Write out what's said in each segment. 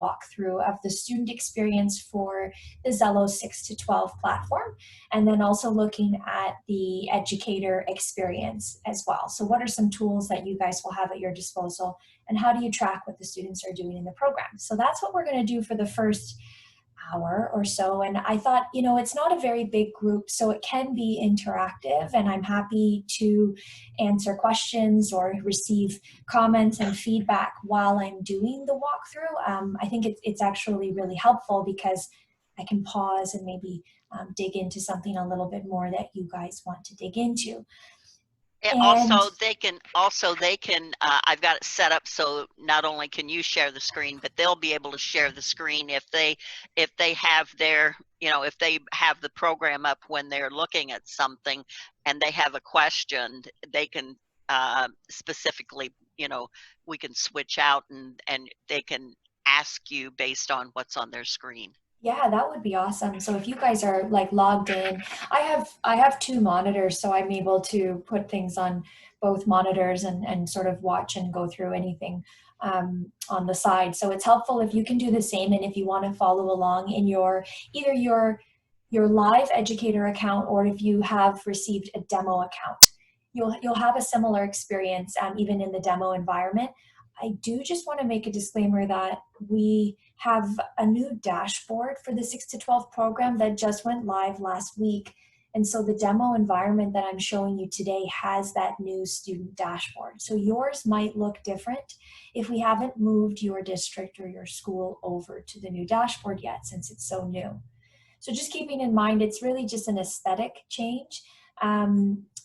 walkthrough of the student experience for the Xello 6 to 12 platform, and then also looking at the educator experience as well. So what are some tools that you guys will have at your disposal, and how do you track what the students are doing in the program? So that's what we're going to do for the first hour or so. And I thought, it's not a very big group, so it can be interactive, and I'm happy to answer questions or receive comments and feedback while I'm doing the walkthrough. I think it's actually really helpful because I can pause and maybe dig into something a little bit more that you guys want to dig into. And they can I've got it set up so not only can you share the screen, but they'll be able to share the screen if they have their, if they have the program up when they're looking at something and they have a question, they can specifically, we can switch out and they can ask you based on what's on their screen. Yeah, that would be awesome. So if you guys are like logged in, I have two monitors, so I'm able to put things on both monitors and sort of watch and go through anything on the side. So it's helpful if you can do the same, and if you want to follow along in either your live educator account, or if you have received a demo account, you'll have a similar experience even in the demo environment. I do just want to make a disclaimer that we have a new dashboard for the 6 to 12 program that just went live last week. And so the demo environment that I'm showing you today has that new student dashboard. So yours might look different if we haven't moved your district or your school over to the new dashboard yet, since it's so new. So just keeping in mind, it's really just an aesthetic change.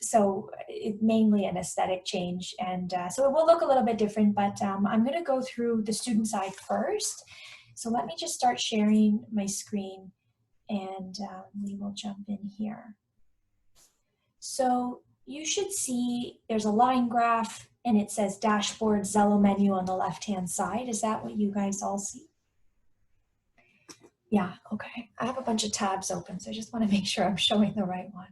So it's mainly an aesthetic change, and so it will look a little bit different, but I'm going to go through the student side first. So let me just start sharing my screen, and we will jump in here. So you should see there's a line graph, and it says dashboard Xello menu on the left-hand side. Is that what you guys all see? Yeah, okay. I have a bunch of tabs open, so I just want to make sure I'm showing the right one.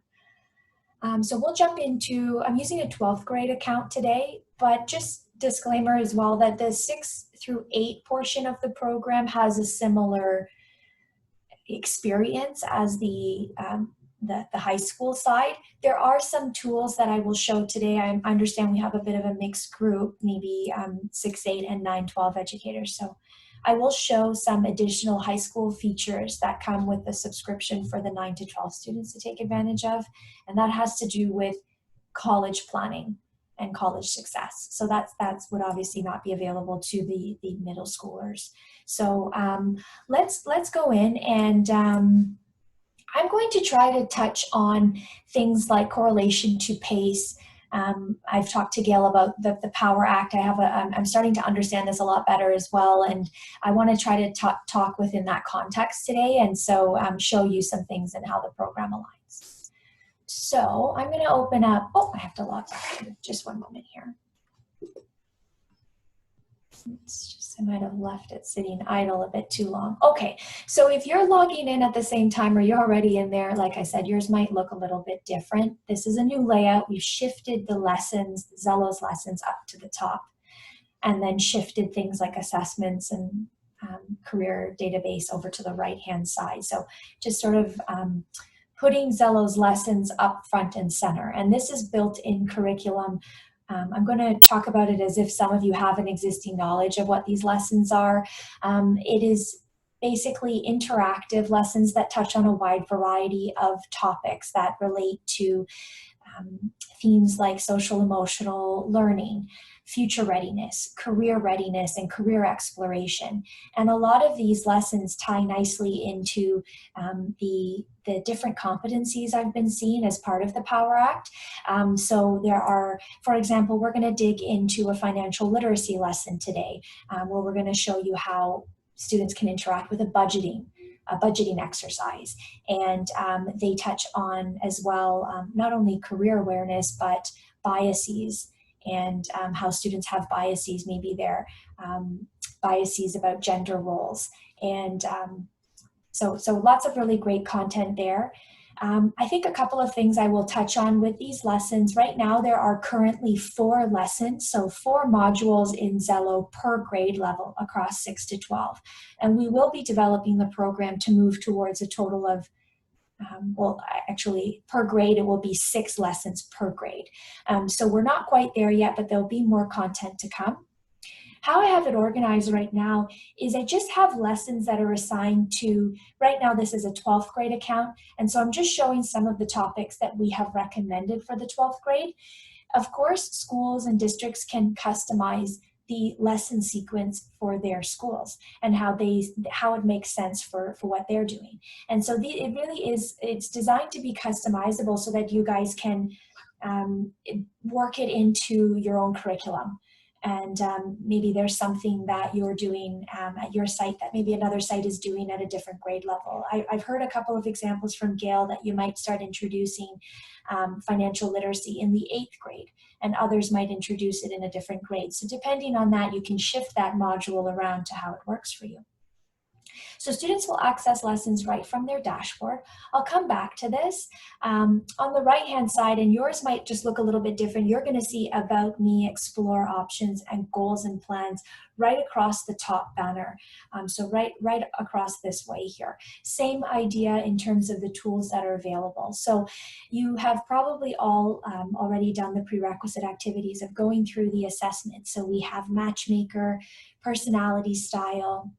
So we'll jump into, I'm using a 12th grade account today, but just disclaimer as well that the 6 through 8 portion of the program has a similar experience as the high school side. There are some tools that I will show today. I understand we have a bit of a mixed group, maybe 6, 8, and 9, 12 educators. So I will show some additional high school features that come with the subscription for the 9 to 12 students to take advantage of. And that has to do with college planning and college success. So that's would obviously not be available to the middle schoolers. So let's go in, and I'm going to try to touch on things like correlation to PACE. I've talked to Gail about the Power Act. I'm starting to understand this a lot better as well, and I want to try to talk within that context today, and so show you some things and how the program aligns. So I'm going to open up, I have to log back in. Just one moment here. I might have left it sitting idle a bit too long. Okay, so if you're logging in at the same time, or you're already in there, like I said, yours might look a little bit different. This is a new layout. We've shifted the lessons, Xello's lessons, up to the top, and then shifted things like assessments and career database over to the right-hand side. So just sort of putting Xello's lessons up front and center. And this is built-in curriculum. I'm going to talk about it as if some of you have an existing knowledge of what these lessons are. It is basically interactive lessons that touch on a wide variety of topics that relate to themes like social emotional learning, future readiness, career readiness, and career exploration. And a lot of these lessons tie nicely into the different competencies I've been seeing as part of the Power Act. So there are, for example, we're going to dig into a financial literacy lesson today, where we're going to show you how students can interact with a budgeting exercise. And they touch on as well, not only career awareness, but biases, and how students have biases, maybe their biases about gender roles. And so lots of really great content there. I think a couple of things I will touch on with these lessons. Right now, there are currently 4 lessons, so 4 modules in Xello per grade level across 6 to 12. And we will be developing the program to move towards a total of, well, actually, per grade, it will be 6 lessons per grade. So we're not quite there yet, but there'll be more content to come. How I have it organized right now is I just have lessons that are assigned to, right now this is a 12th grade account, and so I'm just showing some of the topics that we have recommended for the 12th grade. Of course, schools and districts can customize the lesson sequence for their schools and how it makes sense for what they're doing. And so it really is, it's designed to be customizable so that you guys can work it into your own curriculum. And maybe there's something that you're doing at your site that maybe another site is doing at a different grade level. I've heard a couple of examples from Gail that you might start introducing financial literacy in the 8th grade, and others might introduce it in a different grade. So depending on that, you can shift that module around to how it works for you. So students will access lessons right from their dashboard. I'll come back to this. On the right-hand side, and yours might just look a little bit different, you're going to see About Me, Explore Options, and Goals and Plans right across the top banner. So right across this way here. Same idea in terms of the tools that are available. So you have probably all already done the prerequisite activities of going through the assessment. So we have Matchmaker, Personality Style.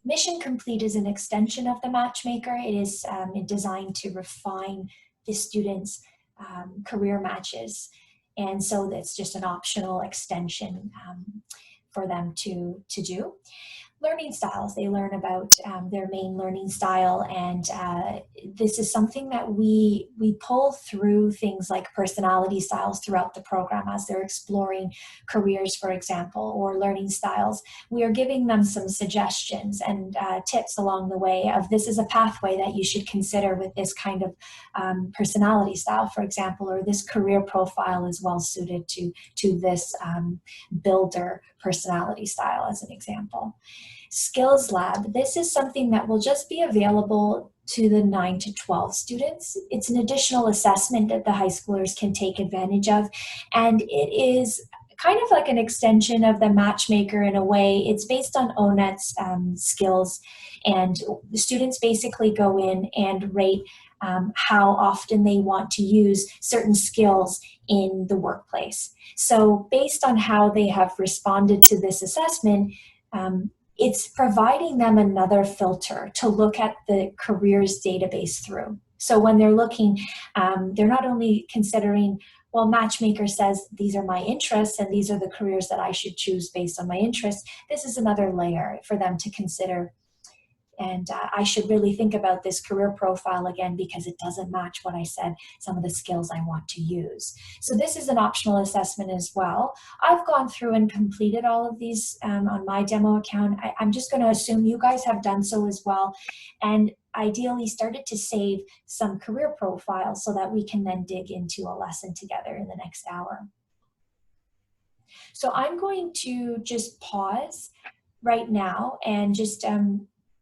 Mission Complete is an extension of the Matchmaker. It is designed to refine the students' career matches. And so that's just an optional extension for them to do. Learning styles, they learn about their main learning style, and this is something that we pull through things like personality styles throughout the program as they're exploring careers, for example, or learning styles. We are giving them some suggestions and tips along the way of this is a pathway that you should consider with this kind of personality style, for example, or this career profile is well suited to this builder personality style, as an example. Skills Lab, this is something that will just be available to the 9 to 12 students. It's an additional assessment that the high schoolers can take advantage of, and it is kind of like an extension of the Matchmaker in a way. It's based on ONET's skills, and the students basically go in and rate how often they want to use certain skills in the workplace. So based on how they have responded to this assessment, it's providing them another filter to look at the careers database through. So when they're looking, they're not only considering, well, Matchmaker says these are my interests and these are the careers that I should choose based on my interests. This is another layer for them to consider. And I should really think about this career profile again because it doesn't match what I said, some of the skills I want to use. So this is an optional assessment as well. I've gone through and completed all of these on my demo account. I'm just going to assume you guys have done so as well. And ideally started to save some career profiles so that we can then dig into a lesson together in the next hour. So I'm going to just pause right now and just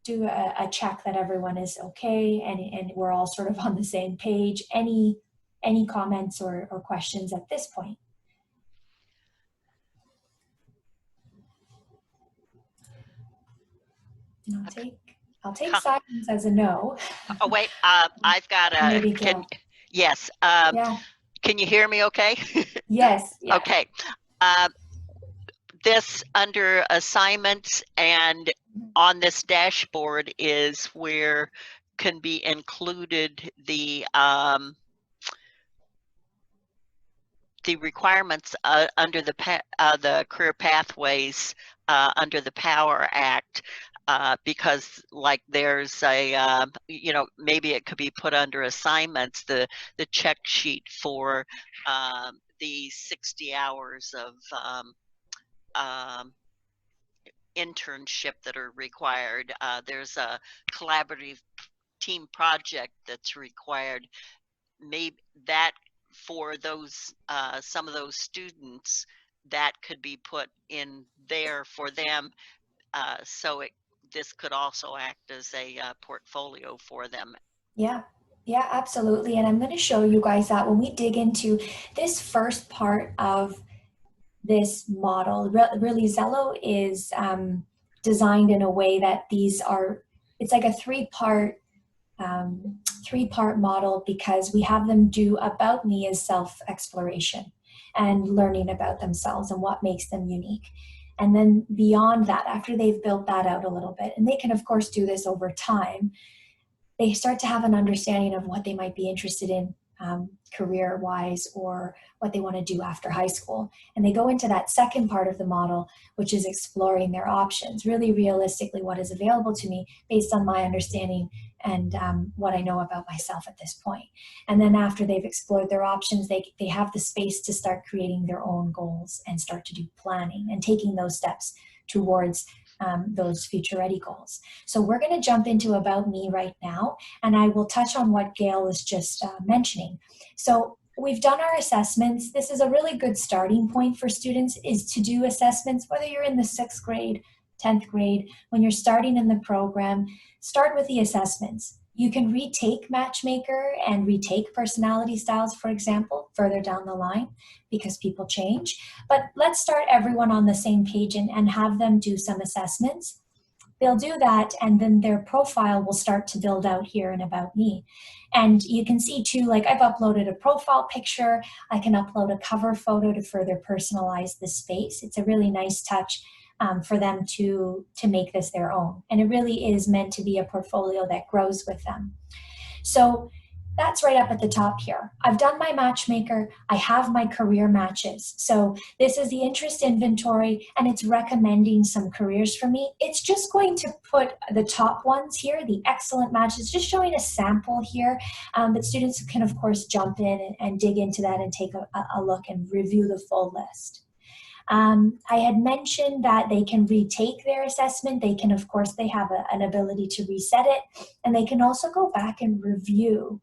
do a check that everyone is okay and we're all sort of on the same page. Any comments or questions at this point? I'll take silence as a no. Oh wait, I've got a. Yes. Yeah. Can you hear me? Okay. Yes. Yeah. Okay. This under assignments and on this dashboard is where can be included the requirements under the career pathways under the Power Act. Because like there's a, you know, maybe it could be put under assignments, the check sheet for the 60 hours of internship that are required. There's a collaborative team project that's required. Maybe that for those some of those students that could be put in there for them. So this could also act as a portfolio for them. Yeah. Yeah, absolutely. And I'm going to show you guys that when we dig into this first part of this model, really Xello is designed in a way that these are, it's like a three-part model because we have them do about me as self-exploration and learning about themselves and what makes them unique. And then beyond that, after they've built that out a little bit, and they can of course do this over time, they start to have an understanding of what they might be interested in career wise or what they want to do after high school. And they go into that second part of the model, which is exploring their options, really realistically what is available to me based on my understanding and what I know about myself at this point. And then after they've explored their options, they have the space to start creating their own goals and start to do planning and taking those steps towards those future ready goals. So we're going to jump into About Me right now, and I will touch on what Gail was just mentioning. So we've done our assessments. This is a really good starting point for students, is to do assessments, whether you're in the 6th grade, 10th grade, when you're starting in the program, start with the assessments. You can retake Matchmaker and retake personality styles, for example, further down the line because people change. But let's start everyone on the same page and have them do some assessments. They'll do that, and then their profile will start to build out here in About Me. And you can see too, like I've uploaded a profile picture. I can upload a cover photo to further personalize the space. It's a really nice touch for them to make this their own. And it really is meant to be a portfolio that grows with them. So that's right up at the top here. I've done my Matchmaker. I have my career matches. So this is the interest inventory, and it's recommending some careers for me. It's just going to put the top ones here, the excellent matches, just showing a sample here. But students can, of course, jump in and dig into that and take a look and review the full list. I had mentioned that they can retake their assessment. They can, of course, they have an ability to reset it, and they can also go back and review.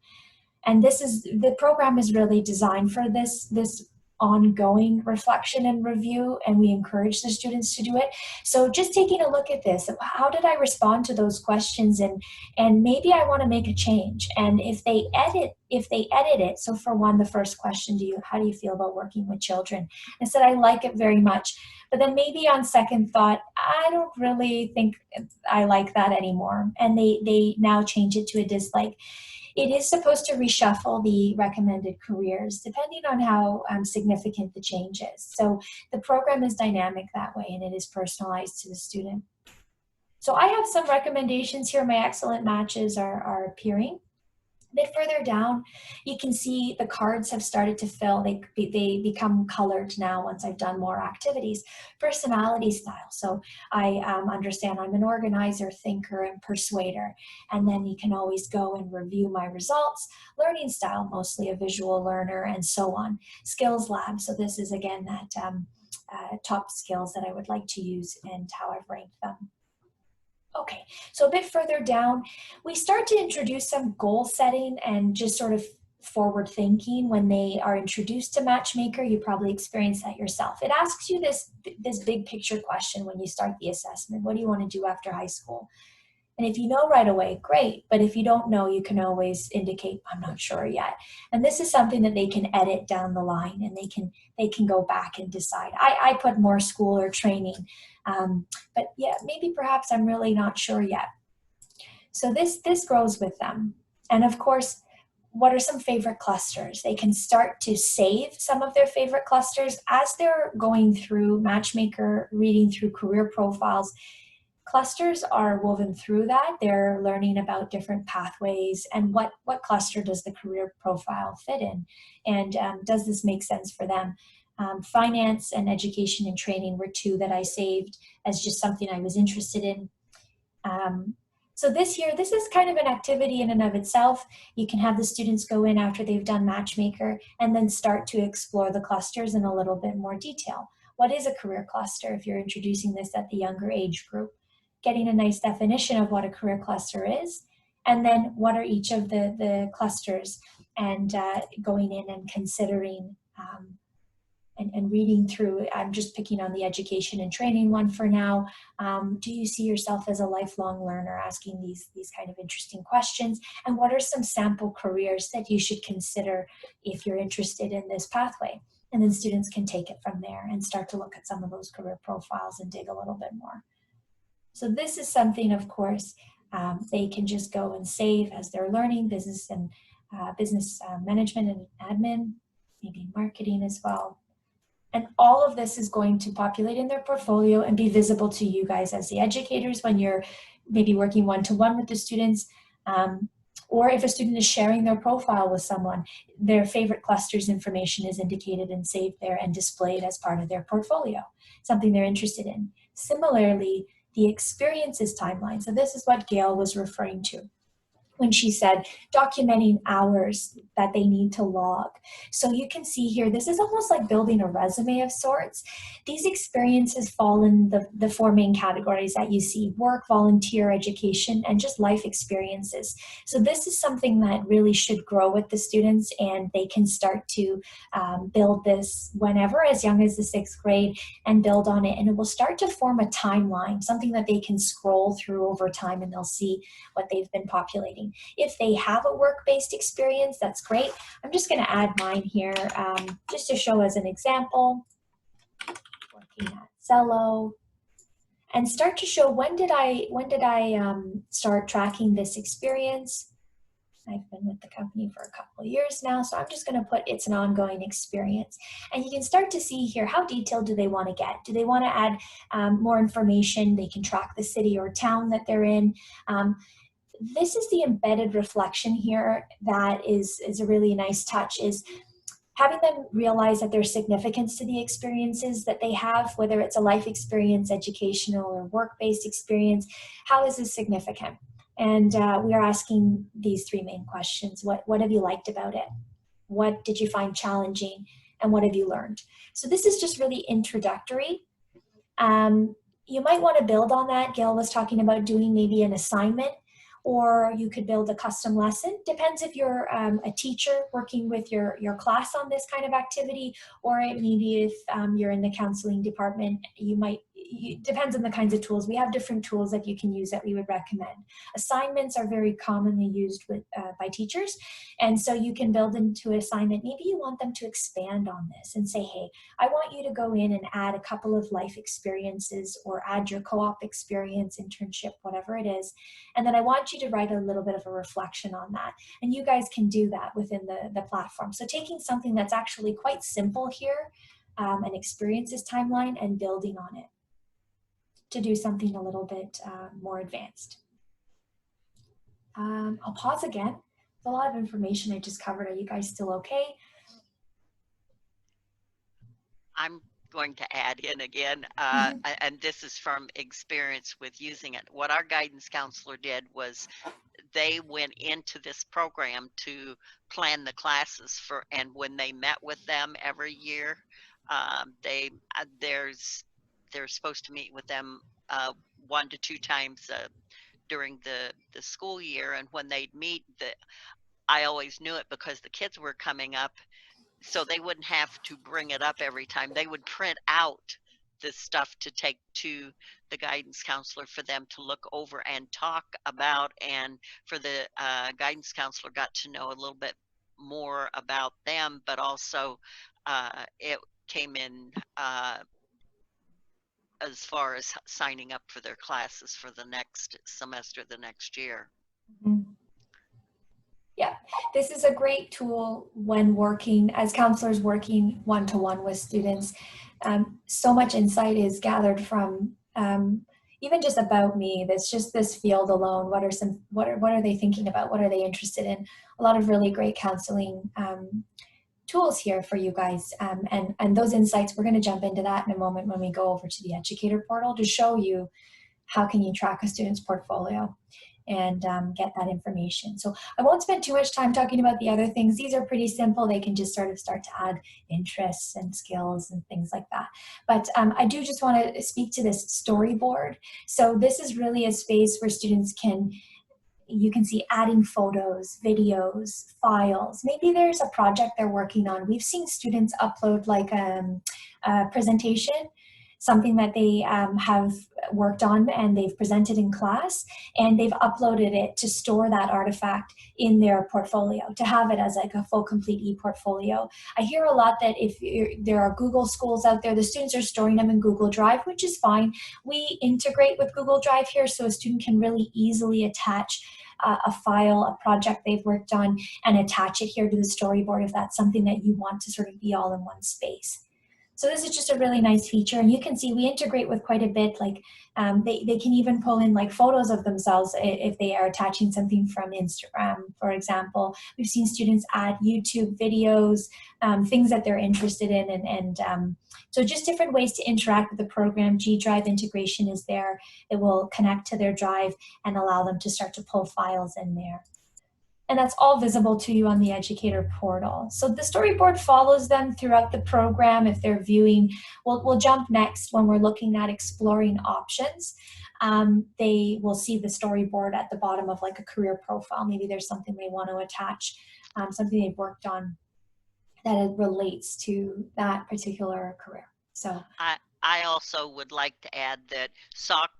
And the program is really designed for this ongoing reflection and review, and we encourage the students to do it. So just taking a look at this, how did I respond to those questions, and maybe I want to make a change. And if they edit it, so for one, the first question, how do you feel about working with children? I said I like it very much, but then maybe on second thought, I don't really think I like that anymore, and they now change it to a dislike. It is supposed to reshuffle the recommended careers depending on how significant the change is. So the program is dynamic that way, and it is personalized to the student. So I have some recommendations here. My excellent matches are appearing. A bit further down, you can see the cards have started to fill. They become colored now once I've done more activities. Personality style. So I understand I'm an organizer, thinker, and persuader. And then you can always go and review my results. Learning style, mostly a visual learner, and so on. Skills lab. So this is, again, that top skills that I would like to use and how I've ranked them. Okay, so a bit further down, we start to introduce some goal setting and just sort of forward thinking when they are introduced to Matchmaker. You probably experience that yourself. It asks you this big picture question when you start the assessment. What do you want to do after high school? And if you know right away, great. But if you don't know, you can always indicate, I'm not sure yet. And this is something that they can edit down the line, and they can go back and decide. I put more school or training, but yeah, maybe perhaps I'm really not sure yet. So this grows with them. And of course, what are some favorite clusters? They can start to save some of their favorite clusters as they're going through Matchmaker, reading through career profiles. Clusters are woven through that. They're learning about different pathways and what cluster does the career profile fit in, and does this make sense for them? Finance and education and training were two that I saved as just something I was interested in. So this is kind of an activity in and of itself. You can have the students go in after they've done Matchmaker and then start to explore the clusters in a little bit more detail. What is a career cluster if you're introducing this at the younger age group? Getting a nice definition of what a career cluster is, and then what are each of the clusters, and going in and considering and reading through. I'm just picking on the education and training one for now. Do you see yourself as a lifelong learner? Asking these kind of interesting questions. And what are some sample careers that you should consider if you're interested in this pathway? And then students can take it from there and start to look at some of those career profiles and dig a little bit more. So this is something, of course, they can just go and save as they're learning business and business management and admin, maybe marketing as well. And all of this is going to populate in their portfolio and be visible to you guys as the educators when you're maybe working one-to-one with the students, or if a student is sharing their profile with someone, their favorite clusters information is indicated and saved there and displayed as part of their portfolio, something they're interested in. Similarly, the experiences timeline. So this is what Gail was referring to when she said documenting hours that they need to log. So you can see here, this is almost like building a resume of sorts. These experiences fall in the four main categories that you see: work, volunteer, education, and just life experiences. So this is something that really should grow with the students, and they can start to build this whenever, as young as the 6th grade, and build on it. And it will start to form a timeline, something that they can scroll through over time, and they'll see what they've been populating. If they have a work-based experience, that's great. I'm just going to add mine here just to show as an example. Working at Xello, and start to show when did I start tracking this experience. I've been with the company for a couple of years now, so I'm just going to put it's an ongoing experience. And you can start to see here, how detailed do they want to get? Do they want to add more information? They can track the city or town that they're in. This is the embedded reflection here that is a really nice touch, is having them realize that there's significance to the experiences that they have, whether it's a life experience, educational, or work-based experience. How is this significant? And we are asking these 3 main questions. What have you liked about it? What did you find challenging? And what have you learned? So this is just really introductory. You might want to build on that. Gail was talking about doing maybe an assignment, or you could build a custom lesson. Depends if you're a teacher working with your class on this kind of activity, or maybe if you're in the counseling department, you might, depends on the kinds of tools. We have different tools that you can use that we would recommend. Assignments are very commonly used by teachers, and so you can build into an assignment. Maybe you want them to expand on this and say, hey, I want you to go in and add a couple of life experiences, or add your co-op experience, internship, whatever it is, and then I want you to write a little bit of a reflection on that. And you guys can do that within the platform. So taking something that's actually quite simple here, an experiences timeline, and building on it to do something a little bit more advanced. I'll pause again. There's a lot of information I just covered. Are you guys still okay? I'm going to add in again, and this is from experience with using it. What our guidance counselor did was they went into this program to plan the classes for, and when they met with them every year, they're supposed to meet with them 1 to 2 times during the school year, and when they'd meet, I always knew it because the kids were coming up, so they wouldn't have to bring it up every time. They would print out this stuff to take to the guidance counselor for them to look over and talk about, and for the guidance counselor got to know a little bit more about them, but also it came in as far as signing up for their classes for the next semester, the next year. Mm-hmm. Yeah, this is a great tool when working as counselors, working one-to-one with students. So much insight is gathered from even just about me. That's just this field alone. What are they thinking about? What are they interested in? A lot of really great counseling tools here for you guys, and those insights. We're going to jump into that in a moment when we go over to the educator portal to show you how can you track a student's portfolio and get that information. So I won't spend too much time talking about the other things. These are pretty simple. They can just sort of start to add interests and skills and things like that. But I do just want to speak to this storyboard. So this is really a space where students can you can see adding photos, videos, files. Maybe there's a project they're working on. We've seen students upload like a presentation, something that they have worked on and they've presented in class, and they've uploaded it to store that artifact in their portfolio, to have it as like a full complete e-portfolio. I hear a lot that if there are Google schools out there, the students are storing them in Google Drive, which is fine. We integrate with Google Drive here so a student can really easily attach a file, a project they've worked on, and attach it here to the storyboard if that's something that you want to sort of be all in one space. So this is just a really nice feature, and you can see we integrate with quite a bit. Like they can even pull in like photos of themselves if they are attaching something from Instagram, for example. We've seen students add YouTube videos, things that they're interested in, and so just different ways to interact with the program. G Drive integration is there. It will connect to their drive and allow them to start to pull files in there. And that's all visible to you on the educator portal. So the storyboard follows them throughout the program if they're viewing. We'll jump next when we're looking at exploring options. They will see the storyboard at the bottom of like a career profile. Maybe there's something they want to attach, something they've worked on that it relates to that particular career. So I also would like to add that Sauk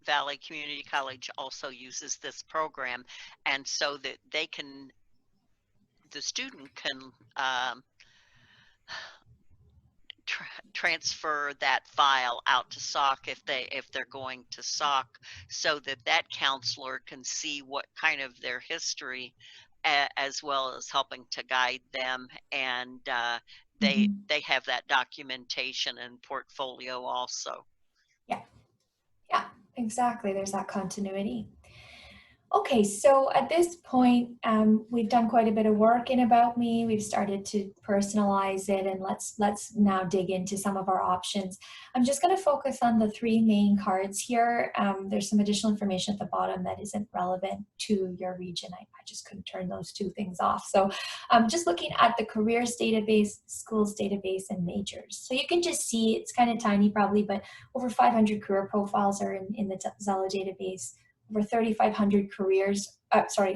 Valley Community College also uses this program, and so that they can, the student can transfer that file out to Sauk if they're going to Sauk, so that that counselor can see what kind of their history, as well as helping to guide them, and they have that documentation and portfolio also. Yeah, exactly. There's that continuity. Okay, so at this point, we've done quite a bit of work in About Me. We've started to personalize it, and let's now dig into some of our options. I'm just going to focus on the three main cards here. There's some additional information at the bottom that isn't relevant to your region. I just couldn't turn those two things off. So I'm just looking at the careers database, schools database, and majors. So you can just see it's kind of tiny probably, but over 500 career profiles are in the Xello database. Over 3,500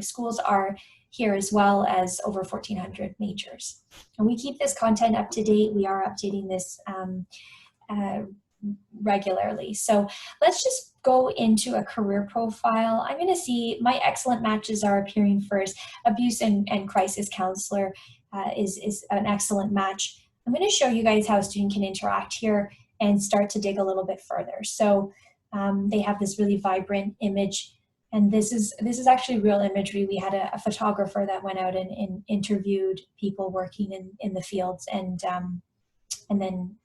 schools are here, as well as over 1,400 majors. And we keep this content up to date. We are updating this regularly. So let's just go into a career profile. I'm going to see my excellent matches are appearing first. Abuse and crisis counselor is an excellent match. I'm going to show you guys how a student can interact here and start to dig a little bit further. So they have this really vibrant image, and this is actually real imagery. We had a photographer that went out and interviewed people working in the fields, and then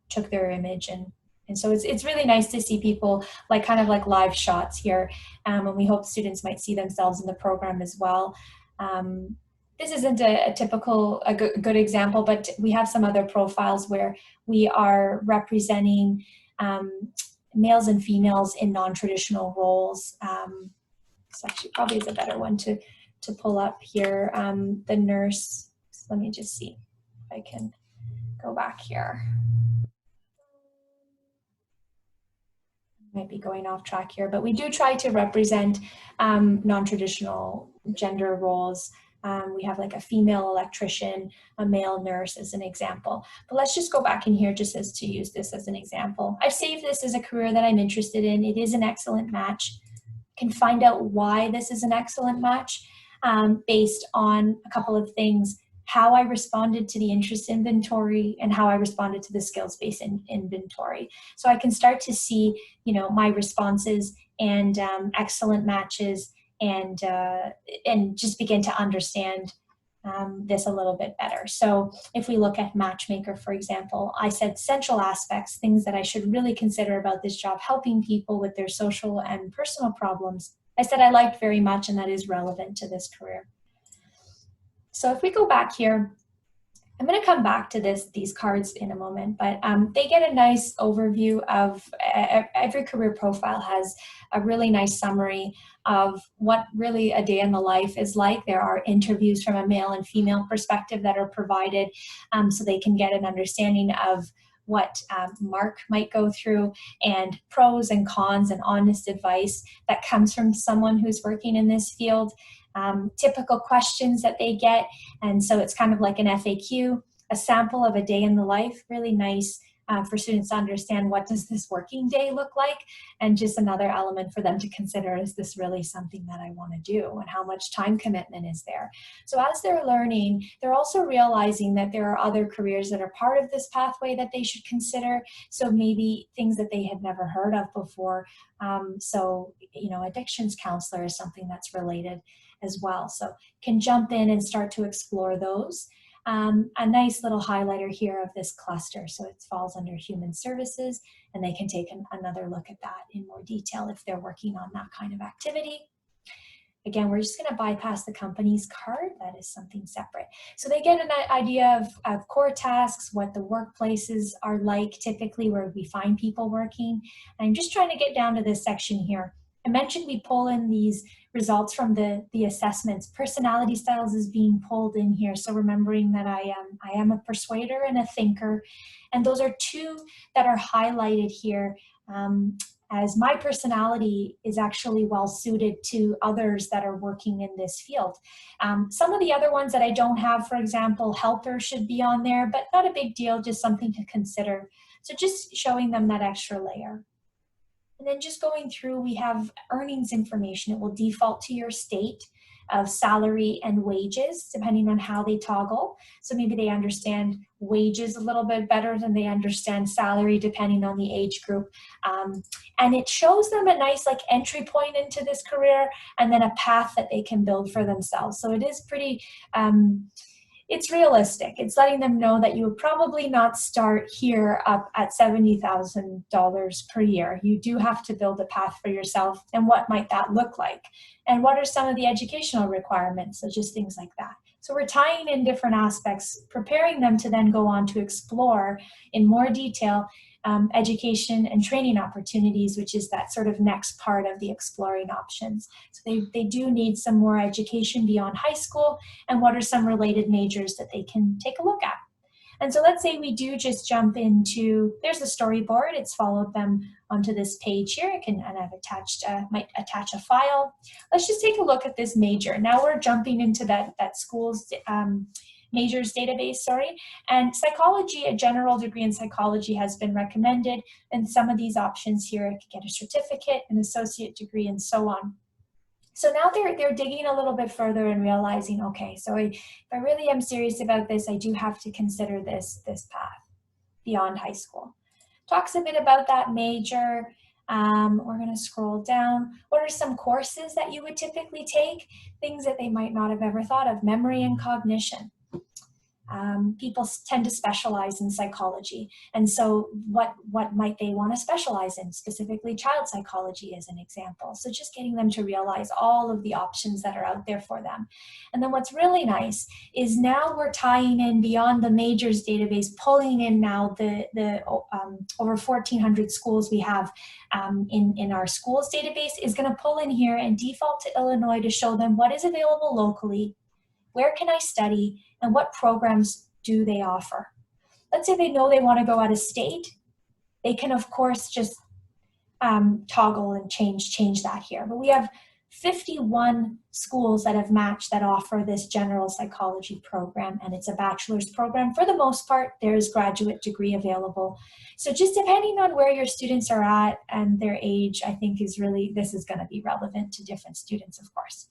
took their image, and so it's really nice to see people like kind of like live shots here, and we hope students might see themselves in the program as well. This isn't a typical good example, but we have some other profiles where we are representing males and females in non-traditional roles. This actually probably is a better one to pull up here. The nurse, so let me just see if I can go back here. Might be going off track here, but we do try to represent non-traditional gender roles. We have like a female electrician, a male nurse as an example. But let's just go back in here just as to use this as an example. I've saved this as a career that I'm interested in. It is an excellent match. Can find out why this is an excellent match based on a couple of things: how I responded to the interest inventory and how I responded to the skills-based inventory. So I can start to see, my responses and excellent matches, and just begin to understand this a little bit better. So if we look at Matchmaker, for example, I said central aspects, things that I should really consider about this job, helping people with their social and personal problems. I said I liked very much, and that is relevant to this career. So if we go back here, I'm going to come back to these cards in a moment, but they get a nice overview of every career profile has a really nice summary of what really a day in the life is like. There are interviews from a male and female perspective that are provided, so they can get an understanding of what Mark might go through, and pros and cons and honest advice that comes from someone who's working in this field. Typical questions that they get, and so it's kind of like an FAQ, a sample of a day in the life, really nice for students to understand what does this working day look like, and just another element for them to consider, is this really something that I want to do, and how much time commitment is there. So as they're learning, they're also realizing that there are other careers that are part of this pathway that they should consider, so maybe things that they had never heard of before. So, you know, addictions counselor is something that's related as well, so can jump in and start to explore those. A nice little highlighter here of this cluster. So it falls under human services, and they can take another look at that in more detail if they're working on that kind of activity. Again, we're just going to bypass the company's card. That is something separate. So they get an idea of core tasks, what the workplaces are like typically where we find people working. And I'm just trying to get down to this section here. I mentioned we pull in these results from the assessments. Personality styles is being pulled in here. So remembering that I am a persuader and a thinker. And those are two that are highlighted here. As my personality is actually well suited to others that are working in this field. Some of the other ones that I don't have, for example, helper should be on there, but not a big deal, just something to consider. So just showing them that extra layer. And then just going through, we have earnings information. It will default to your state of salary and wages, depending on how they toggle. So maybe they understand wages a little bit better than they understand salary, depending on the age group. And it shows them a nice like entry point into this career, and then a path that they can build for themselves. So it is pretty, it's realistic. It's letting them know that you would probably not start here up at $70,000 per year. You do have to build a path for yourself, and what might that look like? And what are some of the educational requirements? So just things like that. So we're tying in different aspects, preparing them to then go on to explore in more detail education and training opportunities, which is that sort of next part of the exploring options. So they do need some more education beyond high school, and what are some related majors that they can take a look at. And so let's say we do just jump into, there's the storyboard, it's followed them onto this page here. And I've attached, might attach a file. Let's just take a look at this major. Now we're jumping into that school's majors database, and psychology, a general degree in psychology has been recommended, and some of these options here could get a certificate, an associate degree, and so on. So now they're digging a little bit further and realizing, okay, so if I really am serious about this, I do have to consider this path beyond high school. Talks a bit about that major. We're going to scroll down. What are some courses that you would typically take? Things that they might not have ever thought of. Memory and cognition. People tend to specialize in psychology, and so what might they want to specialize in? Specifically child psychology as an example. So just getting them to realize all of the options that are out there for them. And then what's really nice is now we're tying in beyond the majors database, pulling in now the over 1,400 schools we have in our schools database is going to pull in here and default to Illinois to show them what is available locally, where can I study, and what programs do they offer. Let's say they know they want to go out of state. They can, of course, just toggle and change that here. But we have 51 schools that have matched that offer this general psychology program, and it's a bachelor's program. For the most part, there's graduate degree available. So just depending on where your students are at and their age, I think is really, this is going to be relevant to different students, of course.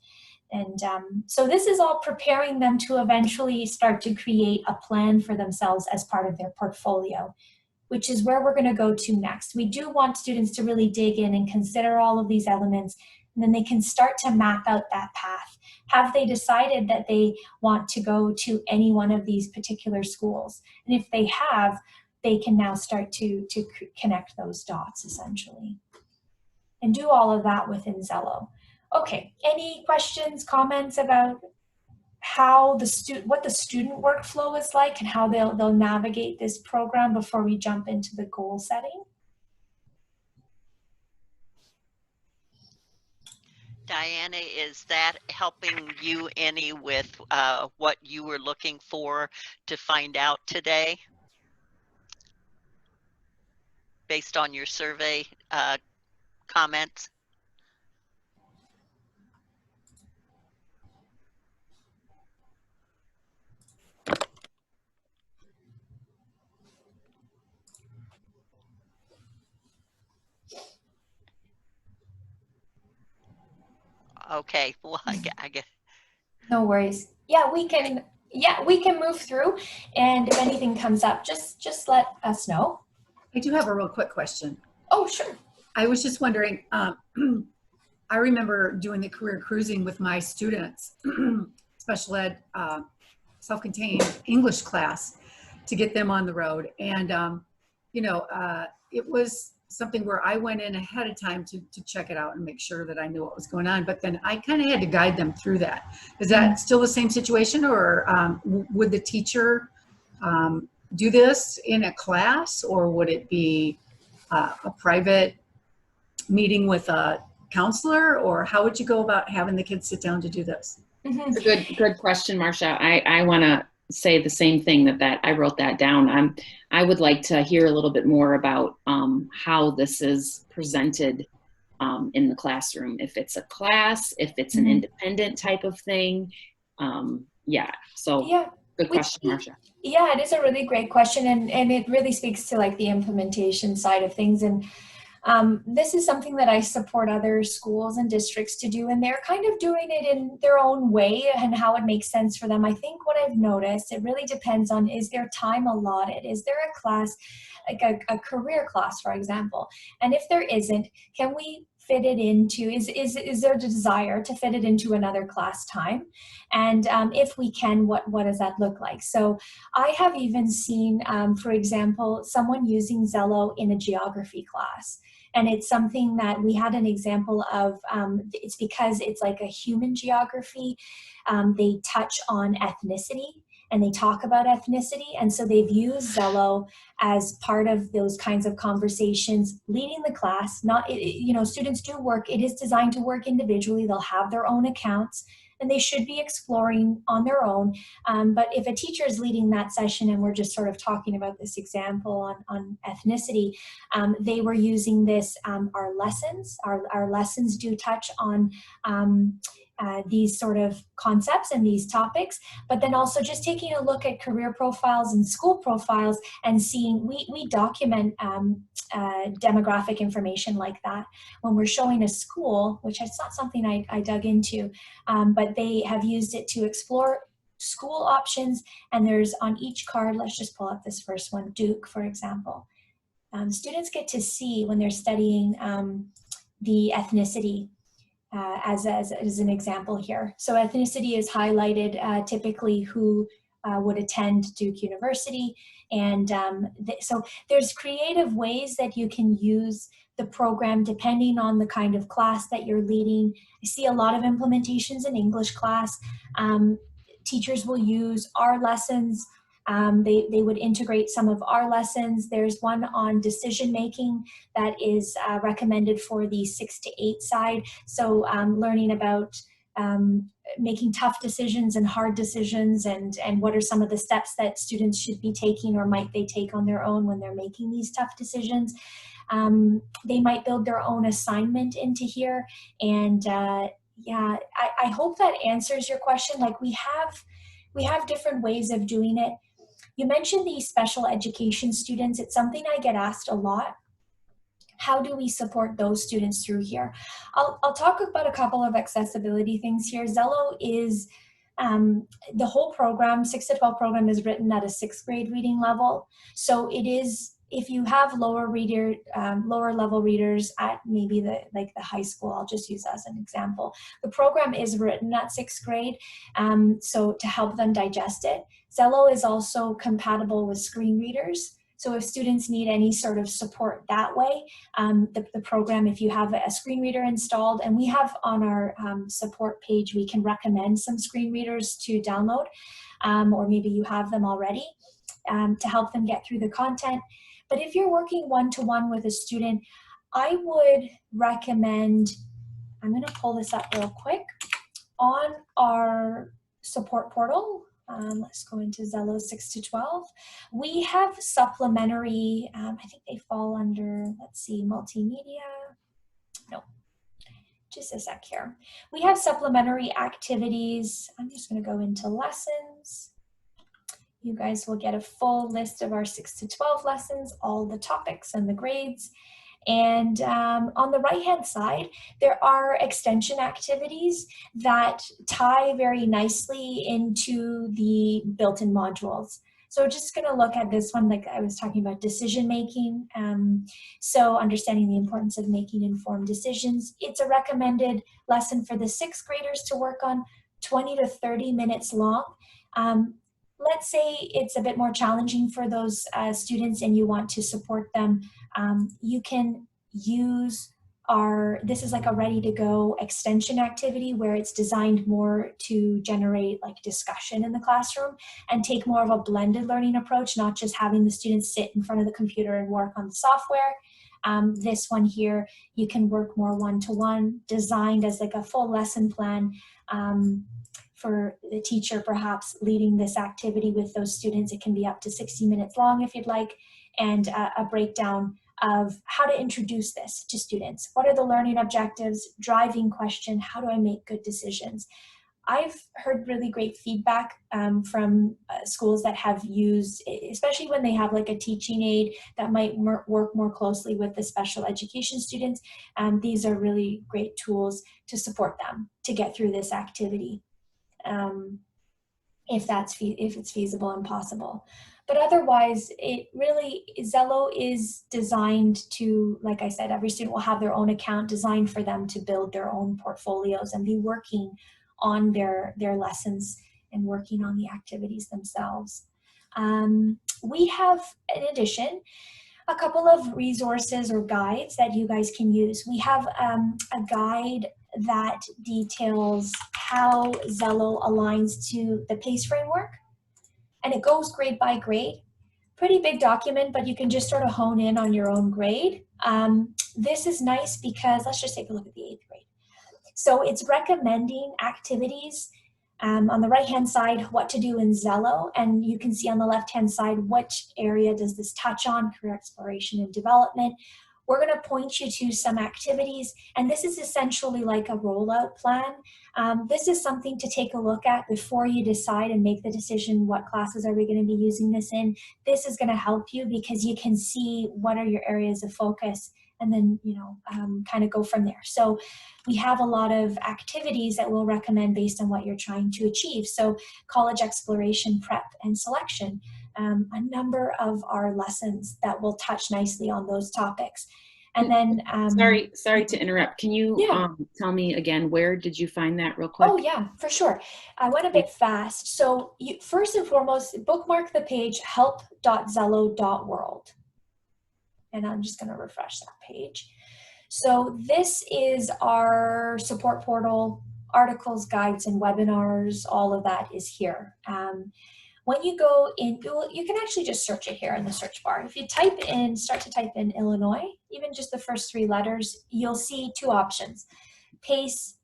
And so this is all preparing them to eventually start to create a plan for themselves as part of their portfolio, which is where we're going to go to next. We do want students to really dig in and consider all of these elements, and then they can start to map out that path. Have they decided that they want to go to any one of these particular schools? And if they have, they can now start to connect those dots essentially and do all of that within Xello. Okay, any questions, comments about how what the student workflow is like and how they'll navigate this program before we jump into the goal setting? Diana, is that helping you any with what you were looking for to find out today? based on your survey comments? Okay, well, I get. No worries. Yeah, we can. Yeah, we can move through, and if anything comes up, just let us know. I do have a real quick question. Oh, sure. I was just wondering, I remember doing the career cruising with my students, special ed, self-contained English class, to get them on the road. And, it was something where I went in ahead of time to check it out and make sure that I knew what was going on. But then I kind of had to guide them through that. Is that still the same situation, or would the teacher do this in a class, or would it be a private meeting with a counselor, or how would you go about having the kids sit down to do this? Good question, Marcia. I want to say the same thing that I wrote that down. I would like to hear a little bit more about how this is presented in the classroom. If it's a class, if it's an independent type of thing. Good question, Marcia. Yeah, it is a really great question, and it really speaks to like the implementation side of things. And this is something that I support other schools and districts to do, and they're kind of doing it in their own way and how it makes sense for them. I think what I've noticed, it really depends on, is there time allotted? Is there a class, like a career class, for example? And if there isn't, can we fit it into, is there a desire to fit it into another class time? And if we can, what does that look like? So I have even seen, for example, someone using Xello in a geography class. And it's something that we had an example of, it's because it's like a human geography. They touch on ethnicity and they talk about ethnicity. And so they've used Xello as part of those kinds of conversations, leading the class. Not, students do work, it is designed to work individually. They'll have their own accounts and they should be exploring on their own. But if a teacher is leading that session and we're just sort of talking about this example on ethnicity, they were using this, our lessons. Our lessons do touch on these sort of concepts and these topics, but then also just taking a look at career profiles and school profiles and seeing, we document demographic information like that when we're showing a school, which is not something I dug into, but they have used it to explore school options. And there's on each card, let's just pull up this first one, Duke, for example. Students get to see when they're studying the ethnicity as an example here. So ethnicity is highlighted, typically who would attend Duke University. And so there's creative ways that you can use the program depending on the kind of class that you're leading. I see a lot of implementations in English class. Teachers will use our lessons. They would integrate some of our lessons. There's one on decision making that is recommended for the 6 to 8 side. So learning about making tough decisions and hard decisions, and what are some of the steps that students should be taking or might they take on their own when they're making these tough decisions. They might build their own assignment into here. And yeah, I hope that answers your question. Like we have different ways of doing it. You mentioned the special education students. It's something I get asked a lot. How do we support those students through here? I'll talk about a couple of accessibility things here. Xello is, the whole program, 6 to 12 program, is written at a 6th grade reading level. So it is, if you have lower level readers at maybe the high school, I'll just use as an example. The program is written at 6th grade, so to help them digest it. Xello is also compatible with screen readers. So if students need any sort of support that way, the program, if you have a screen reader installed, and we have on our support page, we can recommend some screen readers to download, or maybe you have them already, to help them get through the content. But if you're working one-to-one with a student, I would recommend, I'm going to pull this up real quick, on our support portal. Let's go into Xello 6 to 12. We have supplementary, I think they fall under, let's see, multimedia. No, just a sec here. We have supplementary activities. I'm just going to go into lessons. You guys will get a full list of our 6 to 12 lessons, all the topics and the grades. And on the right-hand side, there are extension activities that tie very nicely into the built-in modules. So we're just going to look at this one, like I was talking about decision-making. So understanding the importance of making informed decisions. It's a recommended lesson for the 6th graders to work on, 20 to 30 minutes long. Let's say it's a bit more challenging for those students and you want to support them. You can use this is like a ready to go extension activity where it's designed more to generate like discussion in the classroom and take more of a blended learning approach, not just having the students sit in front of the computer and work on the software. This one here, you can work more one-to-one, designed as like a full lesson plan for the teacher perhaps leading this activity with those students. It can be up to 60 minutes long if you'd like, and a breakdown of how to introduce this to students. What are the learning objectives, driving question, how do I make good decisions? I've heard really great feedback from schools that have used, especially when they have like a teaching aid that might work more closely with the special education students. These are really great tools to support them to get through this activity. If it's feasible and possible. But otherwise, Xello is designed to, like I said, every student will have their own account designed for them to build their own portfolios and be working on their lessons and working on the activities themselves. We have, in addition, a couple of resources or guides that you guys can use. We have a guide that details how Xello aligns to the PACE framework, and it goes grade by grade. Pretty big document, but you can just sort of hone in on your own grade. This is nice because, let's just take a look at the 8th grade. So it's recommending activities on the right-hand side, what to do in Xello, and you can see on the left-hand side, which area does this touch on, career exploration and development. We're going to point you to some activities, and this is essentially like a rollout plan. This is something to take a look at before you decide and make the decision, what classes are we going to be using this in. This is going to help you because you can see what are your areas of focus and then, kind of go from there. So we have a lot of activities that we'll recommend based on what you're trying to achieve. So college exploration, prep, and selection. A number of our lessons that will touch nicely on those topics. And then sorry to interrupt. Can you tell me again, where did you find that real quick? Oh yeah, for sure. I went a bit fast. So you, first and foremost, bookmark the page help.xello.world. And I'm just going to refresh that page. So this is our support portal, articles, guides, and webinars. All of that is here. When you go in, you can actually just search it here in the search bar. If you start to type in Illinois, even just the first 3 letters, you'll see 2 options. PACE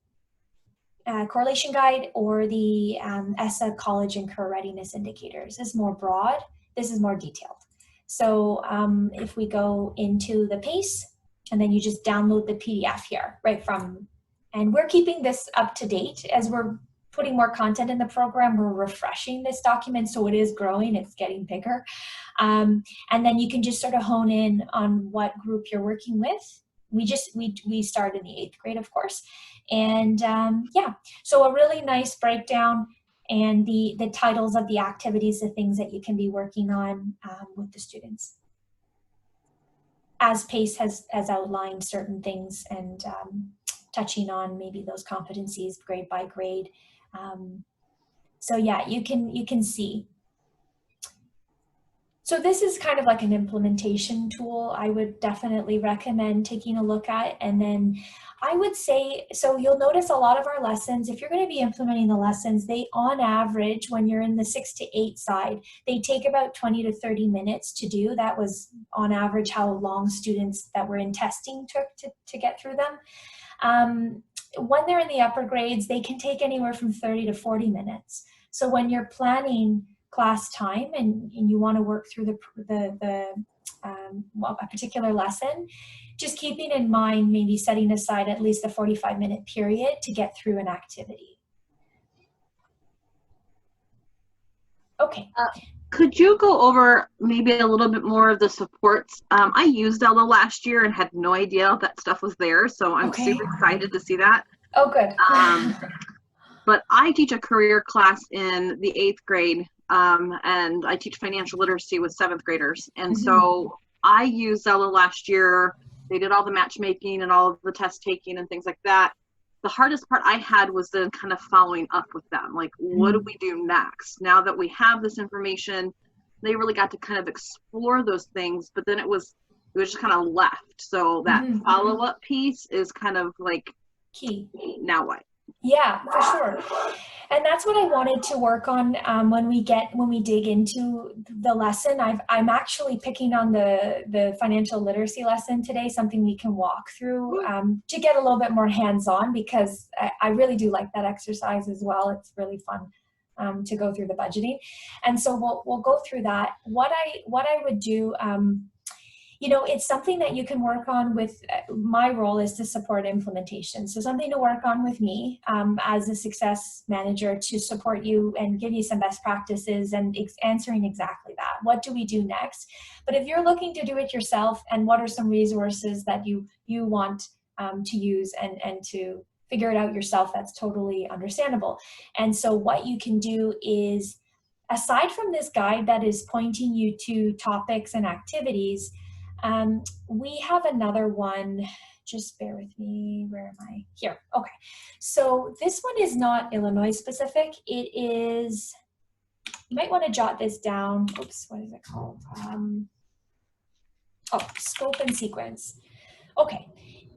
correlation guide or the ESSA college and career readiness indicators. This is more broad, this is more detailed. So if we go into the PACE, and then you just download the PDF here, right from, and we're keeping this up to date as we're putting more content in the program. We're refreshing this document, so it is growing, it's getting bigger. And then you can just sort of hone in on what group you're working with. We start in the 8th grade, of course. And yeah, so a really nice breakdown and the titles of the activities, the things that you can be working on with the students. As PACE has outlined certain things and touching on maybe those competencies grade by grade. So yeah, you can see. So this is kind of like an implementation tool I would definitely recommend taking a look at. And then I would say, so you'll notice a lot of our lessons, if you're going to be implementing the lessons, they on average, when you're in the 6 to 8 side, they take about 20 to 30 minutes to do. That was on average how long students that were in testing took to get through them. When they're in the upper grades, they can take anywhere from 30 to 40 minutes. So when you're planning class time and you want to work through a particular lesson, just keeping in mind maybe setting aside at least a 45-minute period to get through an activity. Okay. Could you go over maybe a little bit more of the supports? I used Xello last year and had no idea that stuff was there, so I'm super excited to see that. Oh, good. But I teach a career class in the 8th grade, and I teach financial literacy with 7th graders. And so I used Xello last year. They did all the matchmaking and all of the test taking and things like that. The hardest part I had was then kind of following up with them. Like, what do we do next? Now that we have this information, they really got to kind of explore those things, but then it was just kind of left. So that follow-up piece is kind of like key. Now what? Yeah, for sure. And that's what I wanted to work on when we dig into the lesson. I'm actually picking on the financial literacy lesson today, something we can walk through to get a little bit more hands-on, because I really do like that exercise as well. It's really fun to go through the budgeting. And so we'll go through that. What I would do, you know, it's something that you can work on with, my role is to support implementation. So something to work on with me as a success manager to support you and give you some best practices and answering exactly that. What do we do next? But if you're looking to do it yourself, and what are some resources that you want to use and to figure it out yourself, that's totally understandable. And so what you can do is, aside from this guide that is pointing you to topics and activities, we have another one. Just bear with me. Where am I? Here. Okay. So this one is not Illinois specific. It is, you might want to jot this down. Oops, what is it called? Scope and sequence. Okay.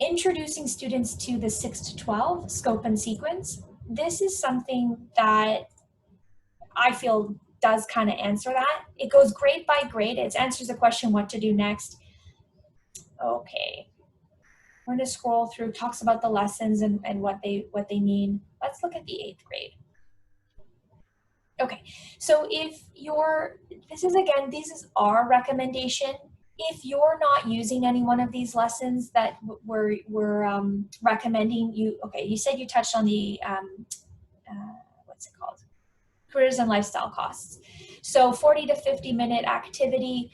Introducing students to the 6 to 12 scope and sequence. This is something that I feel does kind of answer that. It goes grade by grade. It answers the question, what to do next. Okay, we're going to scroll through, talks about the lessons and what they mean. Let's look at the 8th grade. Okay, so if this is our recommendation. If you're not using any one of these lessons that we're recommending you, okay, you said you touched on the, what's it called? Careers and lifestyle costs. So 40 to 50-minute activity.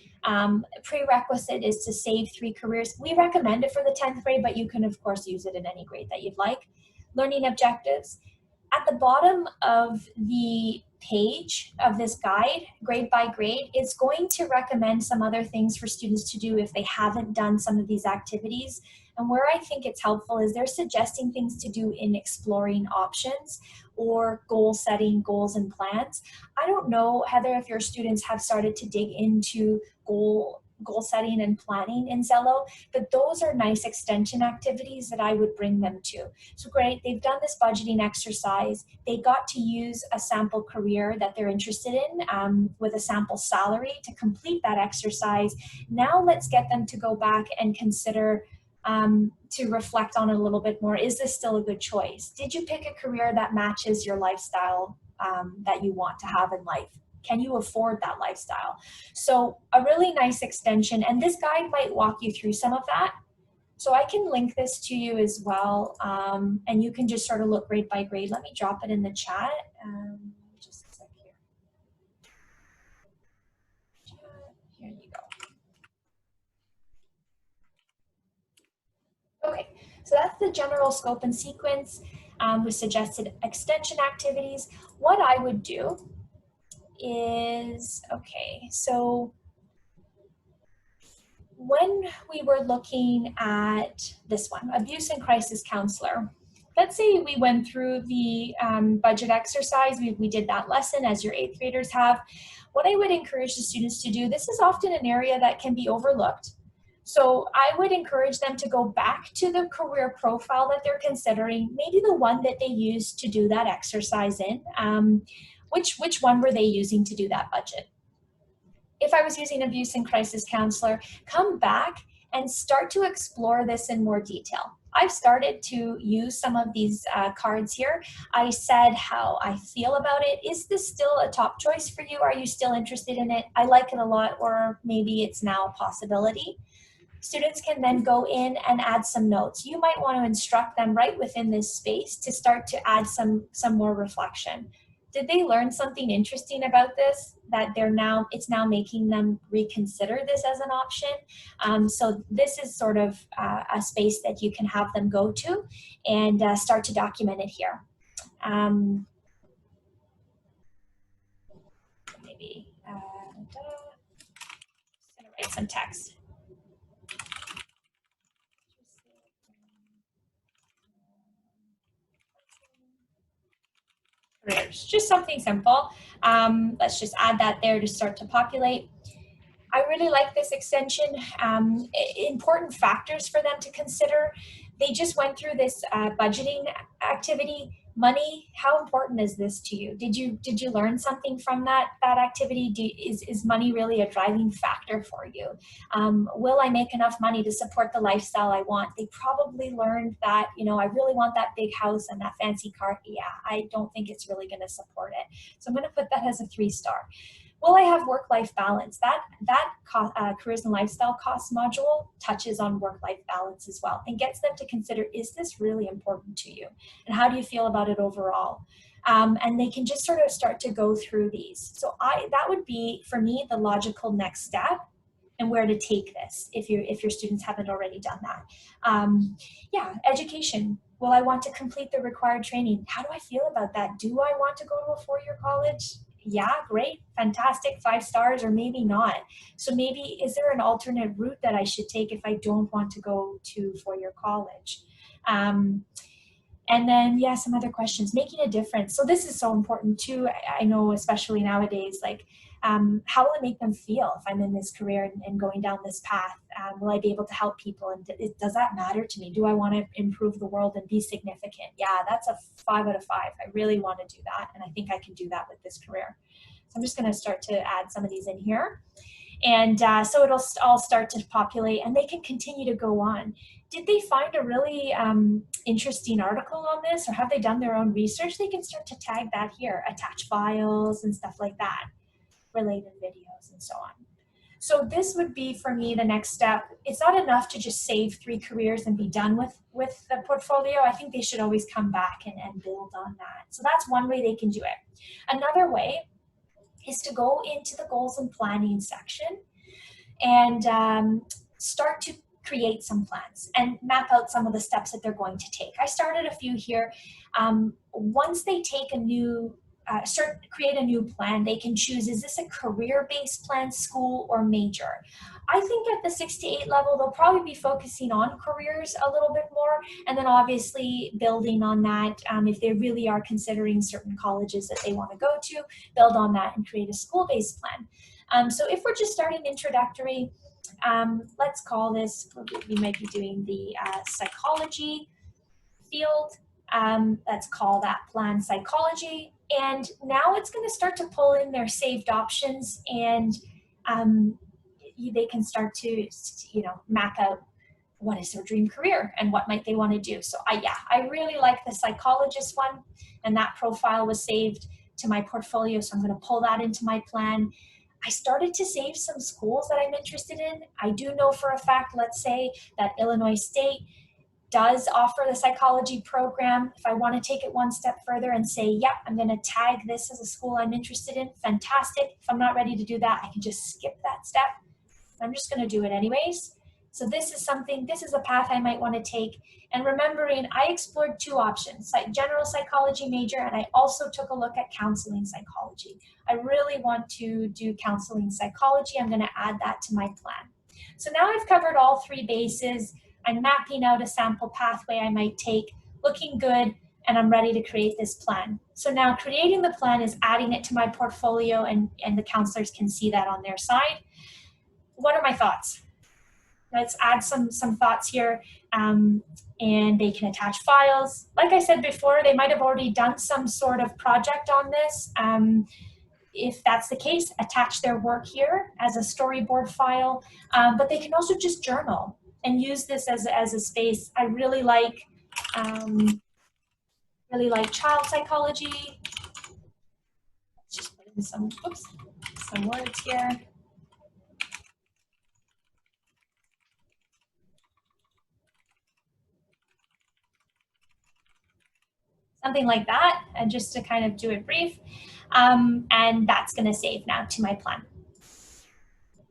Prerequisite is to save 3 careers. We recommend it for the 10th grade, but you can of course use it in any grade that you'd like. Learning objectives. At the bottom of the page of this guide, grade by grade, it's going to recommend some other things for students to do if they haven't done some of these activities. And where I think it's helpful is they're suggesting things to do in exploring options or goal setting, goals and plans. I don't know, Heather, if your students have started to dig into goal setting and planning in Xello, but those are nice extension activities that I would bring them to. So great, they've done this budgeting exercise. They got to use a sample career that they're interested in with a sample salary to complete that exercise. Now let's get them to go back and consider to reflect on it a little bit more. Is this still a good choice? Did you pick a career that matches your lifestyle that you want to have in life? Can you afford that lifestyle? So a really nice extension, and this guide might walk you through some of that. So I can link this to you as well, and you can just sort of look grade by grade. Let me drop it in the chat. Just a sec here. Here you go. Okay, so that's the general scope and sequence with suggested extension activities. What I would do is, okay, so when we were looking at this one, abuse and crisis counselor, let's say we went through the budget exercise, we did that lesson as your 8th graders have. What I would encourage the students to do, this is often an area that can be overlooked. So I would encourage them to go back to the career profile that they're considering, maybe the one that they used to do that exercise in. Which one were they using to do that budget? If I was using abuse and crisis counselor, come back and start to explore this in more detail. I've started to use some of these cards here. I said how I feel about it. Is this still a top choice for you? Are you still interested in it? I like it a lot, or maybe it's now a possibility. Students can then go in and add some notes. You might want to instruct them right within this space to start to add some more reflection. Did they learn something interesting about this that it's now making them reconsider this as an option? So this is sort of a space that you can have them go to and start to document it here. Maybe just gonna write some text. Just something simple. Let's just add that there to start to populate. I really like this extension. Important factors for them to consider. They just went through this budgeting activity. Money, how important is this to you? Did you learn something from that activity? Is money really a driving factor for you? Will I make enough money to support the lifestyle I want? They probably learned that, I really want that big house and that fancy car. Yeah, I don't think it's really going to support it. So I'm going to put that as a 3-star. Will I have work-life balance? That careers and lifestyle cost module touches on work-life balance as well and gets them to consider, is this really important to you? And how do you feel about it overall? And they can just sort of start to go through these. So that would be, for me, the logical next step and where to take this if your students haven't already done that. Yeah, education. Will I want to complete the required training? How do I feel about that? Do I want to go to a 4-year college? Yeah, great, fantastic, 5 stars, or maybe not. So maybe, is there an alternate route that I should take if I don't want to go to 4-year college? And then, yeah, some other questions. Making a difference. So this is so important too. I know, especially nowadays, like, how will it make them feel if I'm in this career and going down this path? Will I be able to help people? And does that matter to me? Do I want to improve the world and be significant? Yeah, that's a 5 out of 5. I really want to do that. And I think I can do that with this career. So I'm just going to start to add some of these in here. And so it'll all start to populate and they can continue to go on. Did they find a really interesting article on this, or have they done their own research? They can start to tag that here, attach files and stuff like that, related videos and so on. So this would be, for me, the next step. It's not enough to just save 3 careers and be done with the portfolio. I think they should always come back and build on that. So that's one way they can do it. Another way is to go into the goals and planning section and start to create some plans and map out some of the steps that they're going to take. I started a few here. Once they take a new create a new plan, they can choose, is this a career-based plan, school, or major? I think at the 6 to 8 level, they'll probably be focusing on careers a little bit more, and then obviously building on that. If they really are considering certain colleges that they want to go to, build on that and create a school-based plan. So if we're just starting introductory, let's call this, we might be doing the psychology field. Let's call that plan psychology. And now it's going to start to pull in their saved options, and they can start to, map out what is their dream career and what might they want to do. So I really like the psychologist one, and that profile was saved to my portfolio. So I'm going to pull that into my plan. I started to save some schools that I'm interested in. I do know for a fact, let's say, that Illinois State does offer the psychology program. If I want to take it one step further and say, yep, I'm going to tag this as a school I'm interested in, fantastic. If I'm not ready to do that, I can just skip that step. I'm just going to do it anyways. So this is a path I might want to take. And remembering, I explored 2 options, like general psychology major, and I also took a look at counseling psychology. I really want to do counseling psychology. I'm going to add that to my plan. So now I've covered all 3 bases. I'm mapping out a sample pathway I might take, looking good, and I'm ready to create this plan. So now creating the plan is adding it to my portfolio, and the counselors can see that on their side. What are my thoughts? Let's add some thoughts here, and they can attach files. Like I said before, they might have already done some sort of project on this. If that's the case, attach their work here as a storyboard file, but they can also just journal. and use this as a space. I really like child psychology. Let's just put in some words here. Something like that, and just to kind of do it brief. And that's going to save now to my plan.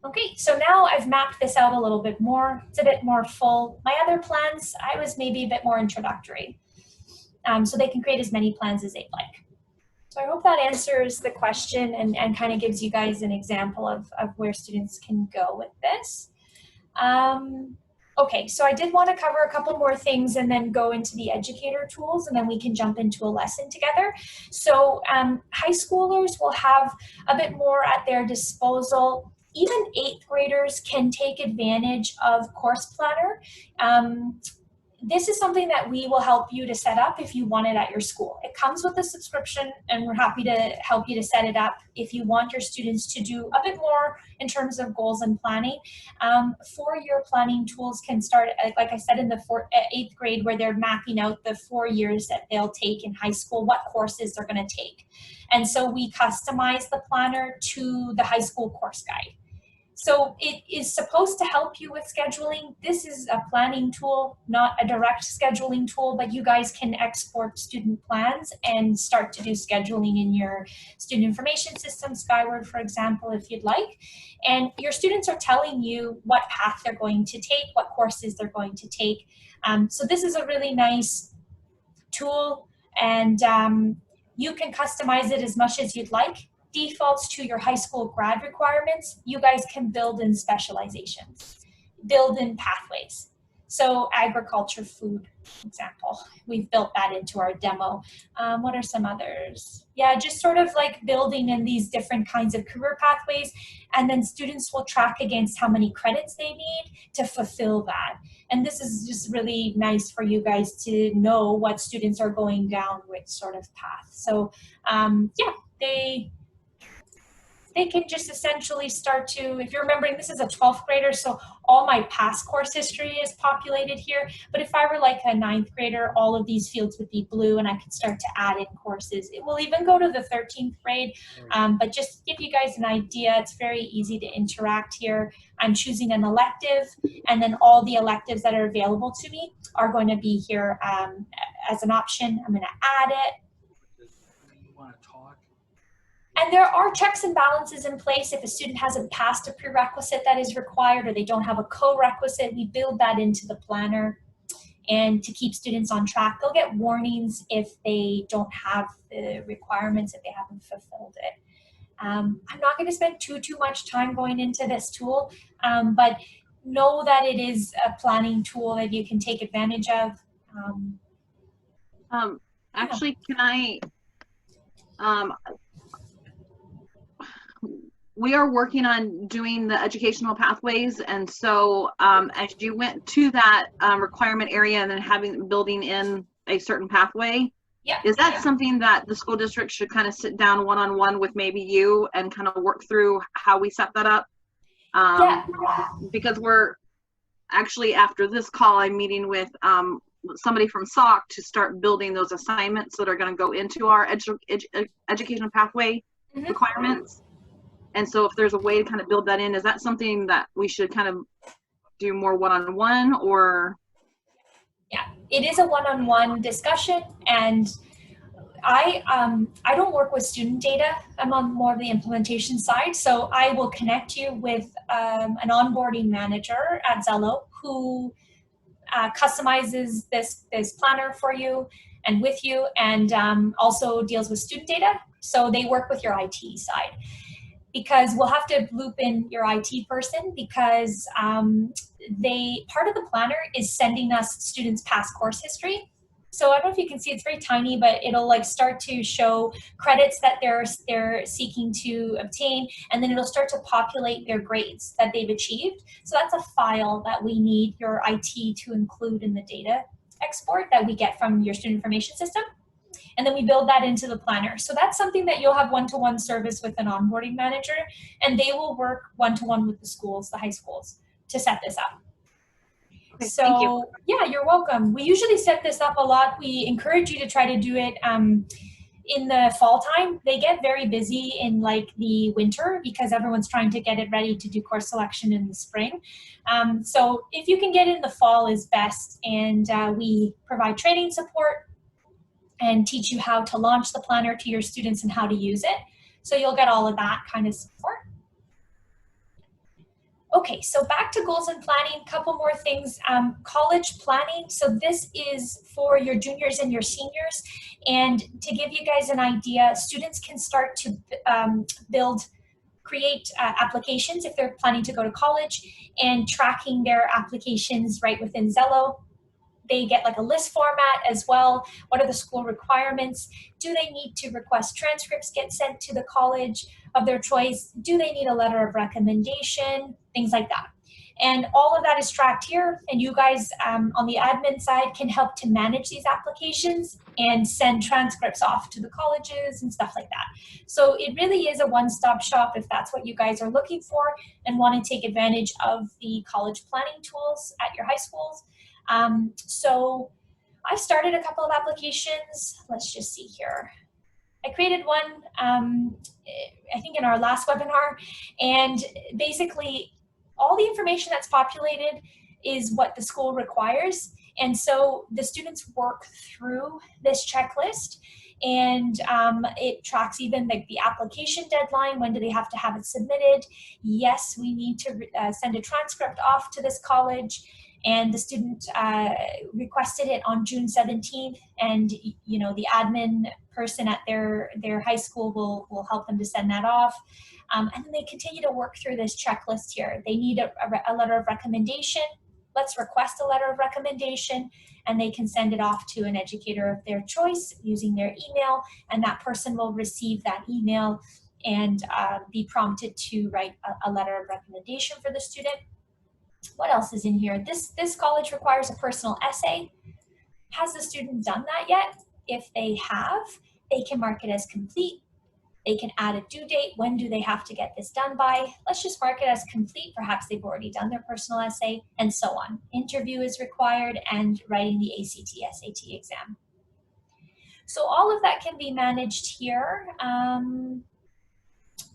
Okay, so now I've mapped this out a little bit more. It's a bit more full. My other plans, I was maybe a bit more introductory. So they can create as many plans as they'd like. So I hope that answers the question and kind of gives you guys an example of where students can go with this. Okay, so I did want to cover a couple more things and then go into the educator tools, and then we can jump into a lesson together. So high schoolers will have a bit more at their disposal. Even 8th graders can take advantage of Course Planner. This is something that we will help you to set up if you want it at your school. It comes with a subscription, and we're happy to help you to set it up if you want your students to do a bit more in terms of goals and planning. 4-year planning tools can start, like I said, in the 8th grade, where they're mapping out the 4 years that they'll take in high school, what courses they're going to take. And so we customize the planner to the high school course guide. So it is supposed to help you with scheduling. This is a planning tool, not a direct scheduling tool, but you guys can export student plans and start to do scheduling in your student information system, Skyward, for example, if you'd like. And your students are telling you what path they're going to take, what courses they're going to take. So this is a really nice tool, and you can customize it as much as you'd like. Defaults to your high school grad requirements. You guys can build in specializations, build in pathways. So agriculture, food, for example, we've built that into our demo. What are some others? Yeah, just sort of like building in these different kinds of career pathways, and then students will track against how many credits they need to fulfill that. And this is just really nice for you guys to know what students are going down which sort of path. So yeah, they can just essentially start to, if you're remembering, this is a 12th grader, so all my past course history is populated here. But if I were like a 9th grader, all of these fields would be blue, and I could start to add in courses. It will even go to the 13th grade, but just to give you guys an idea, it's very easy to interact here. I'm choosing an elective, and then all the electives that are available to me are going to be here as an option. I'm going to add it. And there are checks and balances in place. If a student hasn't passed a prerequisite that is required, or they don't have a co-requisite, we build that into the planner. And to keep students on track, they'll get warnings if they don't have the requirements, if they haven't fulfilled it. I'm not going to spend too much time going into this tool, but know that it is a planning tool that you can take advantage of. Actually, can I, we are working on doing the educational pathways, and so as you went to that requirement area and then building in a certain pathway, is that something that the school district should kind of sit down one-on-one with maybe you and kind of work through how we set that up? Because we're actually, after this call, I'm meeting with somebody from SOC to start building those assignments that are going to go into our educational pathway requirements. And so if there's a way to kind of build that in, is that something that we should kind of do more one-on-one, or? Yeah, it is a one-on-one discussion, and I don't work with student data. I'm on more of the implementation side, so I will connect you with an onboarding manager at Xello who customizes this planner for you and with you, and also deals with student data. So they work with your IT side, because we'll have to loop in your IT person, because part of the planner is sending us students' past course history. So I don't know if you can see, it's very tiny, but it'll like start to show credits that they're seeking to obtain, and then it'll start to populate their grades that they've achieved. So that's a file that we need your IT to include in the data export that we get from your student information system. And then we build that into the planner. So that's something that you'll have one-to-one service with an onboarding manager, and they will work one-to-one with the schools, the high schools, to set this up. Okay, thank you. So yeah, you're welcome. We usually set this up a lot. We encourage you to try to do it in the fall time. They get very busy in like the winter because everyone's trying to get it ready to do course selection in the spring. So if you can get in the fall is best, and we provide training support and teach you how to launch the planner to your students and how to use it. So you'll get all of that kind of support. Okay, so back to goals and planning, a couple more things. College planning, so this is for your juniors and your seniors. And to give you guys an idea, students can start to create applications if they're planning to go to college, and tracking their applications right within Xello. They get like a list format as well. What are the school requirements? Do they need to request transcripts get sent to the college of their choice? Do they need a letter of recommendation? Things like that. And all of that is tracked here, and you guys on the admin side can help to manage these applications and send transcripts off to the colleges and stuff like that. So it really is a one-stop shop if that's what you guys are looking for and want to take advantage of the college planning tools at your high schools. So I started a couple of applications. Let's just see here. I created one, I think in our last webinar, and basically all the information that's populated is what the school requires. And so the students work through this checklist, and it tracks even like the application deadline. When do they have to have it submitted? Yes, we need to send a transcript off to this college, and the student requested it on June 17th, and you know the admin person at their high school will help them to send that off. And then they continue to work through this checklist here. They need a letter of recommendation. Let's request a letter of recommendation, and they can send it off to an educator of their choice using their email, and that person will receive that email and be prompted to write a letter of recommendation for the student. What else is in here? This college requires a personal essay. Has the student done that yet? If they have, they can mark it as complete. They can add a due date. When do they have to get this done by? Let's just mark it as complete. Perhaps they've already done their personal essay, and so on. Interview is required, and writing the ACT, SAT exam. So all of that can be managed here.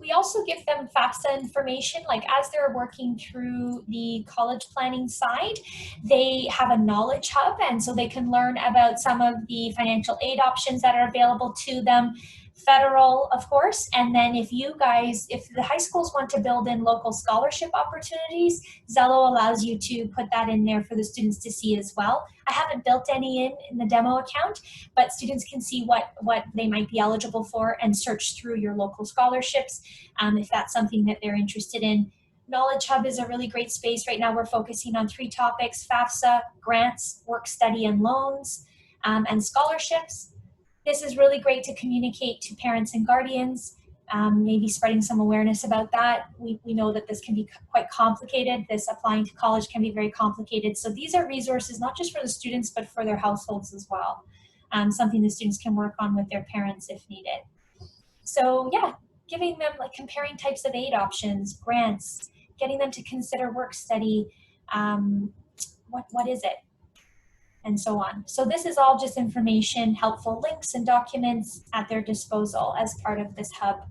We also give them FAFSA information, like as they're working through the college planning side, they have a knowledge hub, and so they can learn about some of the financial aid options that are available to them, federal, of course. And then if the high schools want to build in local scholarship opportunities, Xello allows you to put that in there for the students to see as well. I haven't built any in the demo account, but students can see what they might be eligible for and search through your local scholarships if that's something that they're interested in. Knowledge Hub is a really great space. Right now we're focusing on 3 topics: FAFSA, grants, work study and loans, and scholarships. This is really great to communicate to parents and guardians, maybe spreading some awareness about that. We know that this can be quite complicated. This applying to college can be very complicated. So these are resources not just for the students, but for their households as well. Something the students can work on with their parents if needed. So yeah, giving them like comparing types of aid options, grants, getting them to consider work study, what is it? And so on. So this is all just information, helpful links and documents at their disposal as part of this hub.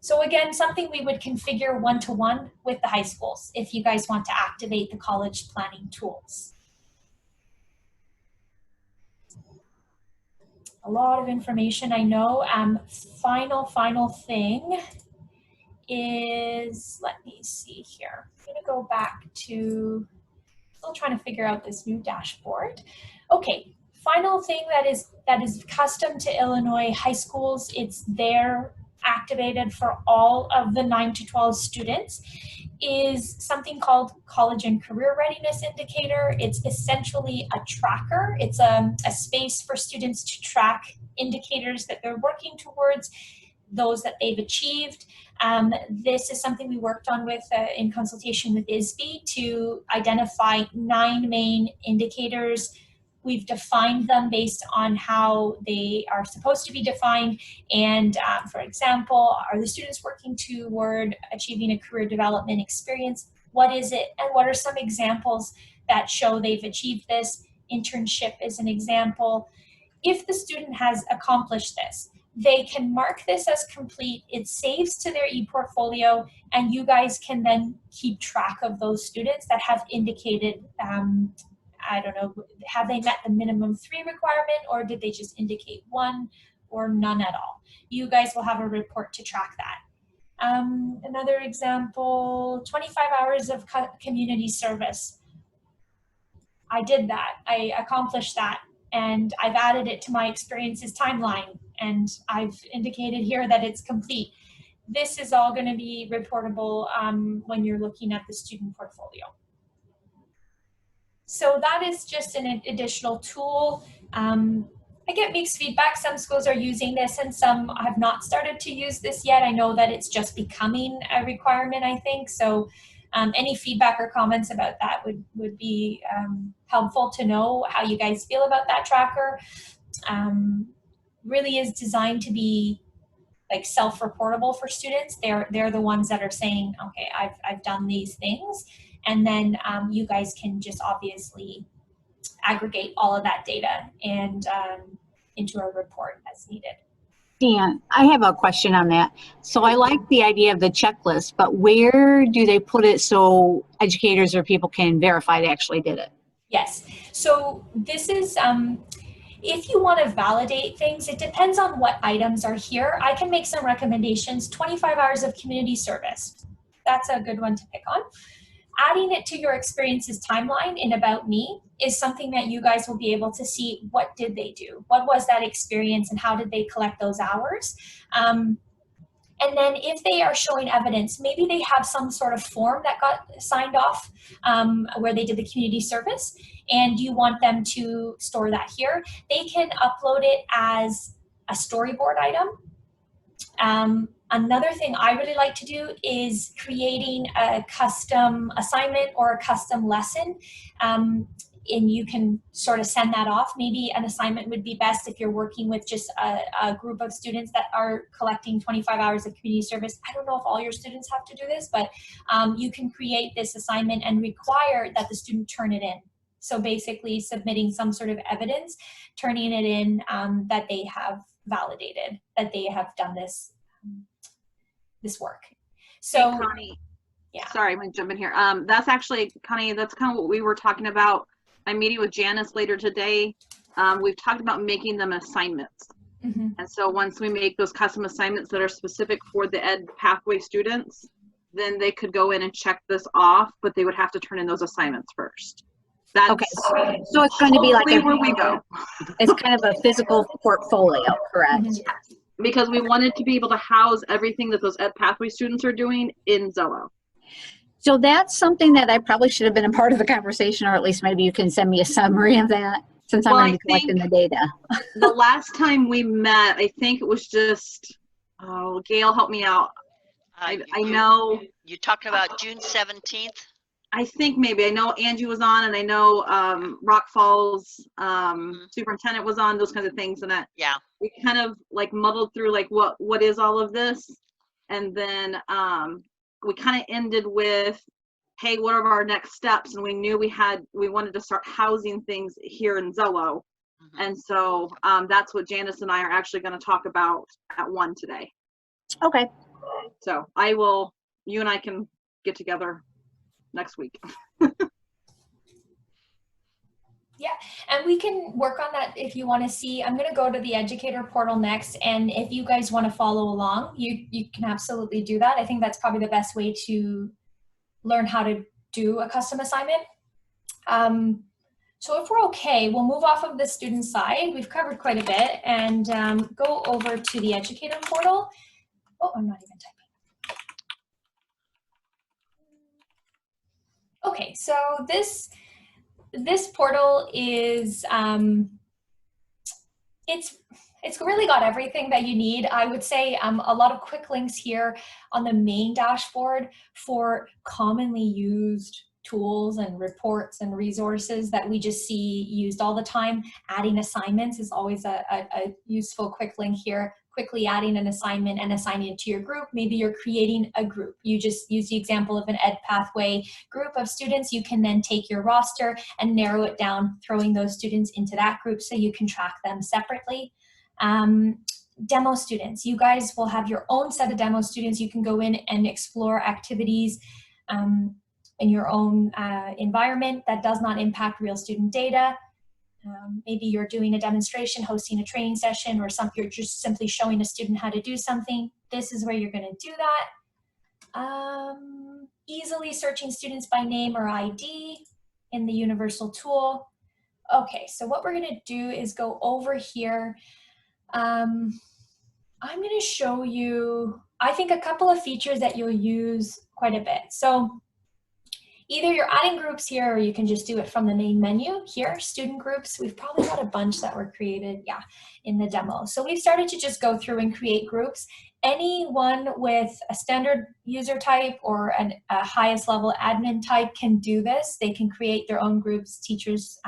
So again, something we would configure one-to-one with the high schools if you guys want to activate the college planning tools. A lot of information, I know. Final thing is, let me see here. I'm gonna go back to, still trying to figure out this new dashboard. Okay, final thing that is custom to Illinois high schools. It's there activated for all of the 9 to 12 students, is something called College and Career Readiness Indicator. It's essentially a tracker. It's a space for students to track indicators that they're working towards, those that they've achieved. This is something we worked on with in consultation with ISB to identify 9 main indicators. We've defined them based on how they are supposed to be defined. And for example, are the students working toward achieving a career development experience? What is it? And what are some examples that show they've achieved this. Internship is an example. If the student has accomplished this, they can mark this as complete. It saves to their ePortfolio, and you guys can then keep track of those students that have indicated, I don't know, have they met the minimum 3 requirement, or did they just indicate 1 or none at all? You guys will have a report to track that. Another example, 25 hours of community service. I did that, I accomplished that, and I've added it to my experiences timeline, and I've indicated here that it's complete. This is all going to be reportable when you're looking at the student portfolio. So that is just an additional tool. I get mixed feedback. Some schools are using this and some have not started to use this yet. I know that it's just becoming a requirement, I think. So any feedback or comments about that would be helpful to know how you guys feel about that tracker. Really is designed to be like self-reportable for students. They're the ones that are saying, okay, I've done these things. And then you guys can just obviously aggregate all of that data and into a report as needed. Dan, I have a question on that. So I like the idea of the checklist, but where do they put it so educators or people can verify they actually did it? Yes, so this is, if you want to validate things, it depends on what items are here. I can make some recommendations. 25 hours of community service. That's a good one to pick on. Adding it to your experiences timeline in About Me is something that you guys will be able to see. What did they do? What was that experience and how did they collect those hours? And then if they are showing evidence, maybe they have some sort of form that got signed off where they did the community service, and you want them to store that here. They can upload it as a storyboard item. Another thing I really like to do is creating a custom assignment or a custom lesson. And you can sort of send that off. Maybe an assignment would be best if you're working with just a group of students that are collecting 25 hours of community service. I don't know if all your students have to do this, but you can create this assignment and require that the student turn it in. So basically submitting some sort of evidence, turning it in that they have validated, that they have done this work. So hey, Connie, yeah. Sorry, I'm gonna jump in here. That's actually, Connie, that's kind of what we were talking about. I'm meeting with Janice later today. We've talked about making them assignments. Mm-hmm. And so once we make those custom assignments that are specific for the Ed Pathway students, then they could go in and check this off, but they would have to turn in those assignments first. That's Okay, so it's going to be like where we go. It's kind of a physical portfolio, correct? Mm-hmm. Because we wanted to be able to house everything that those Ed Pathway students are doing in Xello. So that's something that I probably should have been a part of the conversation, or at least maybe you can send me a summary of that since I'm going to be collecting the data. The last time we met, I think it was just, oh, Gail, help me out. I know. You're talking about June 17th? I think maybe. I know Angie was on, and I know Rock Falls superintendent was on, those kinds of things. And yeah, we kind of like muddled through like what is all of this. And then we kind of ended with, hey, what are our next steps? And we knew we wanted to start housing things here in Xello. Mm-hmm. And so that's what Janice and I are actually going to talk about at 1 today. Okay. So you and I can get together next week. Yeah, and we can work on that if you want to see. I'm going to go to the educator portal next, and if you guys want to follow along, you can absolutely do that. I think that's probably the best way to learn how to do a custom assignment. So if we're okay, we'll move off of the student side. We've covered quite a bit, and go over to the educator portal. Oh, I'm not even typing. Okay, so this portal is it's really got everything that you need. I would say a lot of quick links here on the main dashboard for commonly used tools and reports and resources that we just see used all the time. Adding assignments is always a useful quick link here. Quickly adding an assignment and assigning it to your group. Maybe you're creating a group. You just use the example of an Ed Pathway group of students. You can then take your roster and narrow it down, throwing those students into that group so you can track them separately. Demo students. You guys will have your own set of demo students. You can go in and explore activities in your own environment that does not impact real student data. Maybe you're doing a demonstration, hosting a training session, or you're just simply showing a student how to do something. This is where you're going to do that. Easily searching students by name or ID in the universal tool. Okay, so what we're going to do is go over here. I'm going to show you, I think, a couple of features that you'll use quite a bit. So either you're adding groups here, or you can just do it from the main menu here, student groups. We've probably got a bunch that were created, yeah, in the demo. So we've started to just go through and create groups. Anyone with a standard user type or a highest level admin type can do this. They can create their own groups. Teachers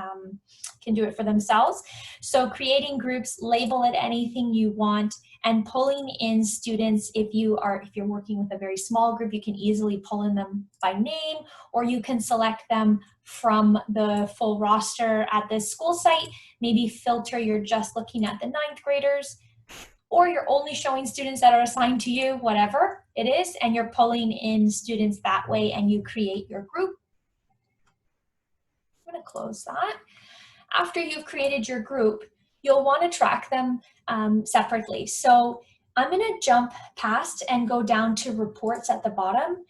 can do it for themselves. So creating groups, label it anything you want, and pulling in students. If you're working with a very small group, you can easily pull in them by name, or you can select them from the full roster at this school site. Maybe filter, you're just looking at the 9th graders, or you're only showing students that are assigned to you, whatever it is, and you're pulling in students that way, and you create your group. I'm gonna close that. After you've created your group, you'll want to track them separately. So I'm going to jump past and go down to reports at the bottom.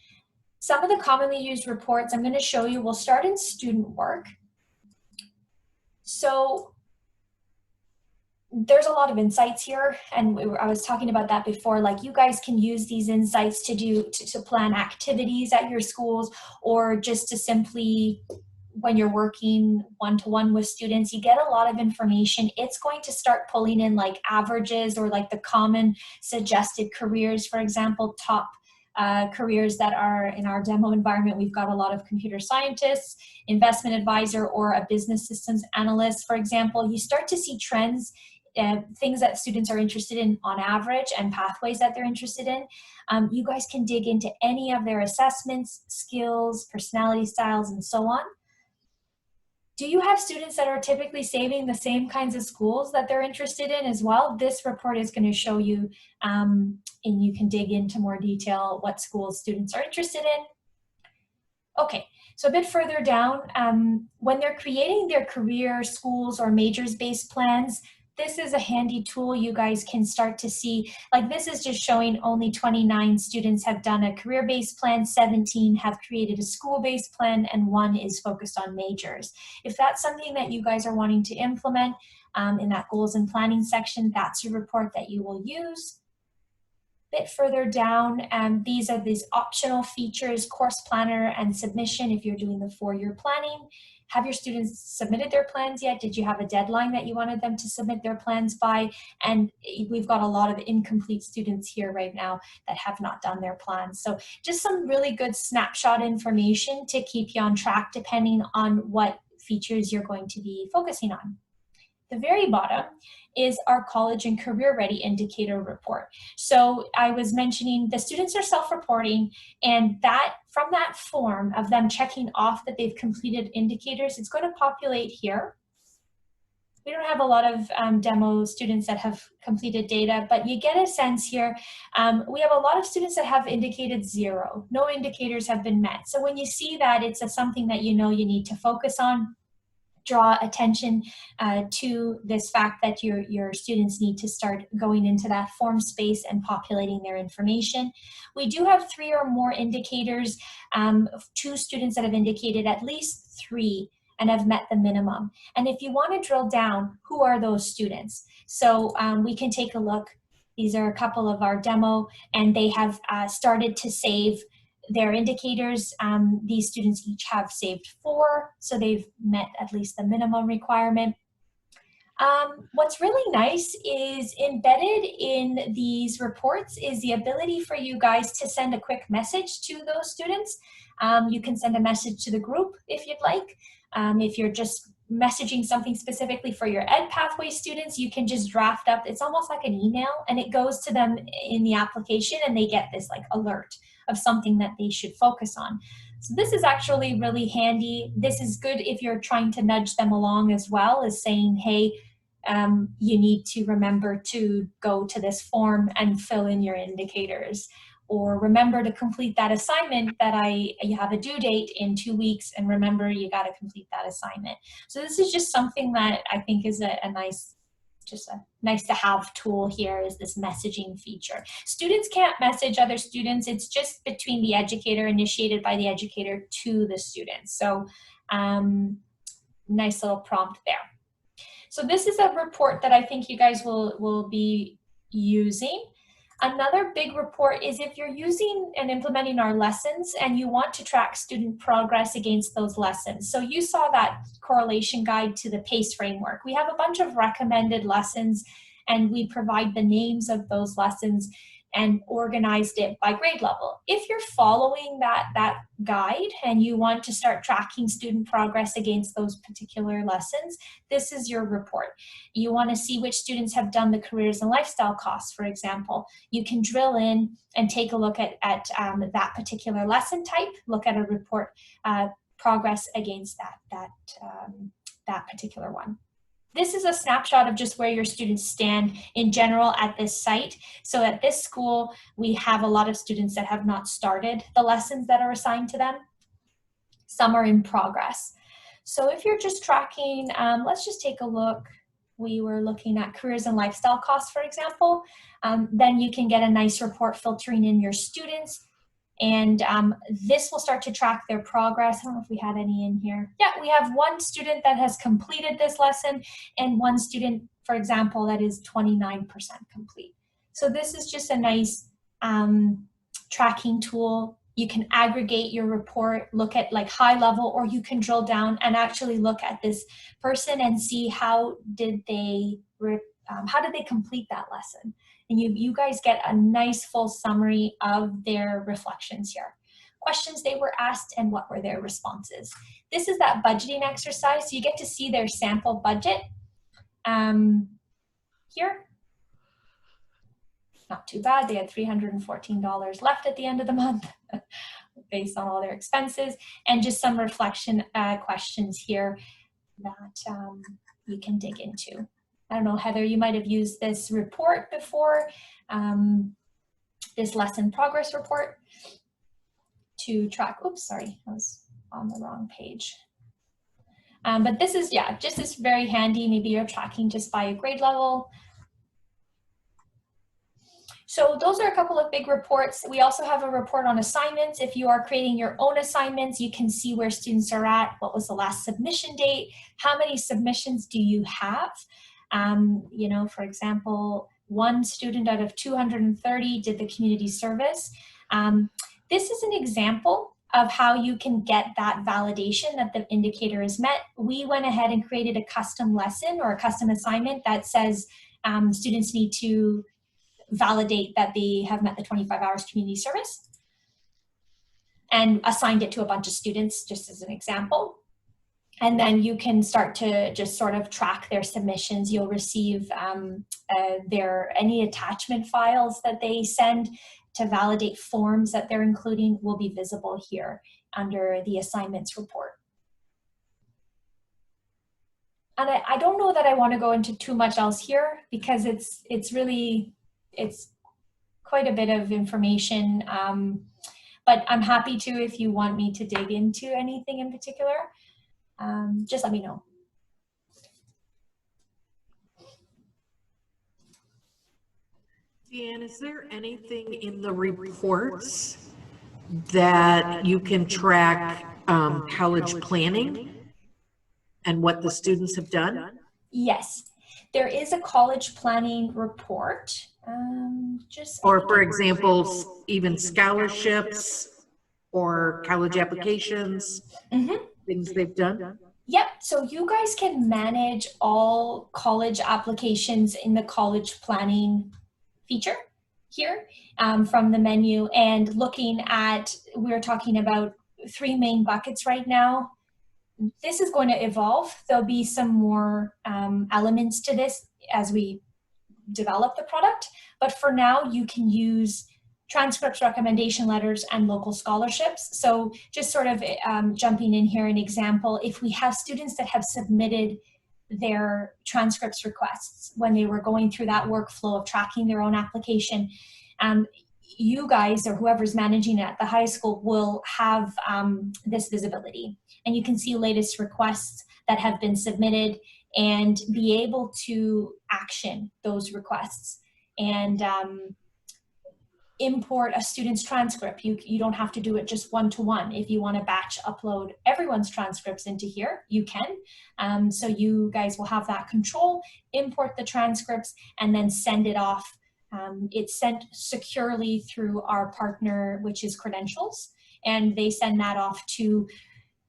Some of the commonly used reports I'm going to show you will start in student work. So there's a lot of insights here, and I was talking about that before. Like, you guys can use these insights to plan activities at your schools, or just to simply, when you're working one-to-one with students, you get a lot of information. It's going to start pulling in like averages, or like the common suggested careers. For example, top careers that are in our demo environment. We've got a lot of computer scientists, investment advisor, or a business systems analyst, for example. You start to see trends, things that students are interested in on average, and pathways that they're interested in. You guys can dig into any of their assessments, skills, personality styles, and so on. Do you have students that are typically saving the same kinds of schools that they're interested in as well? This report is going to show you, and you can dig into more detail, what schools students are interested in. Okay, so a bit further down, when they're creating their career, schools, or majors-based plans, this is a handy tool. You guys can start to see, like, this is just showing only 29 students have done a career-based plan, 17 have created a school-based plan, and 1 is focused on majors. If that's something that you guys are wanting to implement in that goals and planning section, that's a report that you will use. A bit further down, these are these optional features: course planner and submission if you're doing the 4-year planning. Have your students submitted their plans yet? Did you have a deadline that you wanted them to submit their plans by? And we've got a lot of incomplete students here right now that have not done their plans. So just some really good snapshot information to keep you on track depending on what features you're going to be focusing on. The very bottom is our college and career ready indicator report. So I was mentioning the students are self-reporting, and that from that form of them checking off that they've completed indicators, it's going to populate here. We don't have a lot of demo students that have completed data, but you get a sense here. We have a lot of students that have indicated 0. No indicators have been met. So when you see that, it's something that you know you need to focus on. Draw attention to this fact that your students need to start going into that form space and populating their information. We do have 3 or more indicators, 2 students that have indicated at least 3 and have met the minimum. And if you want to drill down, who are those students? So we can take a look. These are a couple of our demo, and they have started to save their indicators. These students each have saved 4, so they've met at least the minimum requirement. What's really nice is embedded in these reports is the ability for you guys to send a quick message to those students. You can send a message to the group if you'd like. If you're just messaging something specifically for your Ed Pathway students, you can just draft up, it's almost like an email, and it goes to them in the application and they get this like alert of something that they should focus on. So this is actually really handy. This is good if you're trying to nudge them along as well as saying, hey, you need to remember to go to this form and fill in your indicators, or remember to complete that assignment that you have a due date in 2 weeks, and remember you got to complete that assignment. So this is just something that I think is a nice to have tool here, is this messaging feature. Students can't message other students. It's just between the educator, initiated by the educator to the students. So nice little prompt there. So this is a report that I think you guys will be using. Another big report is if you're using and implementing our lessons and you want to track student progress against those lessons. So you saw that correlation guide to the PACE framework. We have a bunch of recommended lessons and we provide the names of those lessons and organized it by grade level. If you're following that guide and you want to start tracking student progress against those particular lessons, this is your report. You want to see which students have done the careers and lifestyle costs, for example. You can drill in and take a look at that particular lesson type, look at a report progress against that particular one. This is a snapshot of just where your students stand in general at this site. So at this school, we have a lot of students that have not started the lessons that are assigned to them. Some are in progress. So if you're just tracking, let's just take a look. We were looking at careers and lifestyle costs, for example. Then you can get a nice report filtering in your students. And this will start to track their progress. I don't know if we had any in here. Yeah, we have one student that has completed this lesson and one student, for example, that is 29% complete. So this is just a nice tracking tool. You can aggregate your report, look at like high level, or you can drill down and actually look at this person and see how did they complete that lesson. And you guys get a nice full summary of their reflections here. Questions they were asked and what were their responses. This is that budgeting exercise. So you get to see their sample budget here. Not too bad. They had $314 left at the end of the month based on all their expenses, and just some reflection questions here that you can dig into. I don't know, Heather, you might have used this report before, this lesson progress report to track, oops, sorry, I was on the wrong page. But this is, yeah, just this very handy. Maybe you're tracking just by a grade level. So those are a couple of big reports. We also have a report on assignments. If you are creating your own assignments, you can see where students are at, what was the last submission date, how many submissions do you have? You know, for example, one student out of 230 did the community service. This is an example of how you can get that validation that the indicator is met. We went ahead and created a custom lesson or a custom assignment that says students need to validate that they have met the 25 hours community service, and assigned it to a bunch of students just as an example. And then you can start to just sort of track their submissions. You'll receive any attachment files that they send to validate forms that they're including will be visible here under the assignments report. And I don't know that I want to go into too much else here because it's quite a bit of information, but I'm happy to if you want me to dig into anything in particular. Just let me know. Deanne, is there anything in the reports that you can track college planning and what the students have done? Yes, there is a college planning report. Or for example, even scholarships or college applications, things they've done? Yep, so you guys can manage all college applications in the college planning feature here from the menu, and looking at, we're talking about 3 main buckets right now. This is going to evolve. There'll be some more elements to this as we develop the product, but for now you can use transcripts, recommendation letters, and local scholarships. So just sort of jumping in here, an example, if we have students that have submitted their transcripts requests when they were going through that workflow of tracking their own application, you guys or whoever's managing it at the high school will have this visibility, and you can see latest requests that have been submitted and be able to action those requests and import a student's transcript. You don't have to do it just one-to-one. If you want to batch upload everyone's transcripts into here, you can. So you guys will have that control, import the transcripts, and then send it off. It's sent securely through our partner, which is Credentials, and they send that off to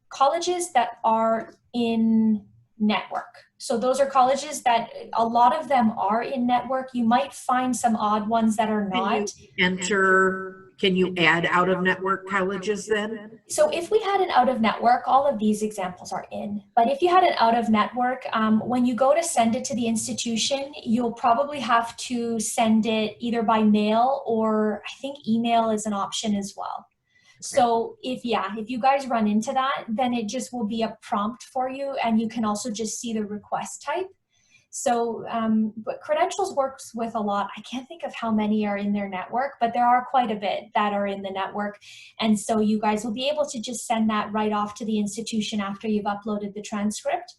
colleges that are in network. So those are colleges that a lot of them are in network. You might find some odd ones that are not. Can you add out of network colleges then? So if we had an out of network, all of these examples are in, but if you had an out of network, when you go to send it to the institution, you'll probably have to send it either by mail, or I think email is an option as well. So if you guys run into that, then it just will be a prompt for you, and you can also just see the request type. So, but Credentials works with a lot. I can't think of how many are in their network, but there are quite a bit that are in the network. And so you guys will be able to just send that right off to the institution after you've uploaded the transcript.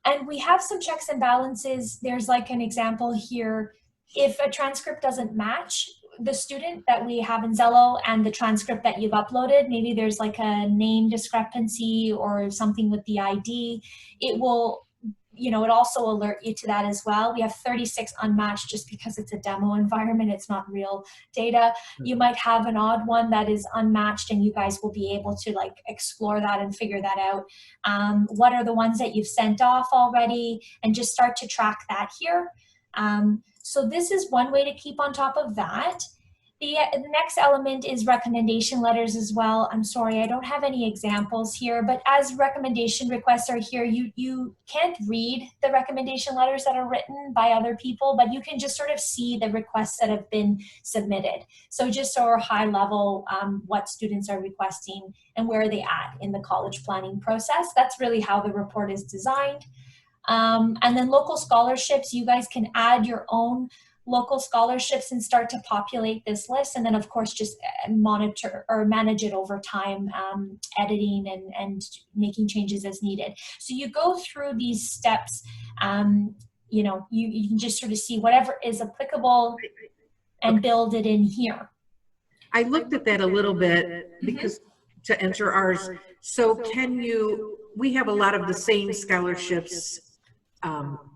And we have some checks and balances. There's like an example here. If a transcript doesn't match the student that we have in Xello and the transcript that you've uploaded, maybe there's like a name discrepancy or something with the ID, it will, it also alert you to that as well. We have 36 unmatched just because it's a demo environment, it's not real data. You might have an odd one that is unmatched, and you guys will be able to like explore that and figure that out. What are the ones that you've sent off already, and just start to track that here. So this is one way to keep on top of that. The next element is recommendation letters as well. I'm sorry, I don't have any examples here, but as recommendation requests are here, you can't read the recommendation letters that are written by other people, but you can just sort of see the requests that have been submitted. So just sort of high level, what students are requesting and where are they at in the college planning process. That's really how the report is designed. And then local scholarships, you guys can add your own local scholarships and start to populate this list, and then of course just monitor or manage it over time, editing and making changes as needed. So you go through these steps, you can just sort of see whatever is applicable and build it in here. I looked at that a little bit because to enter ours. So we have a lot of the same scholarships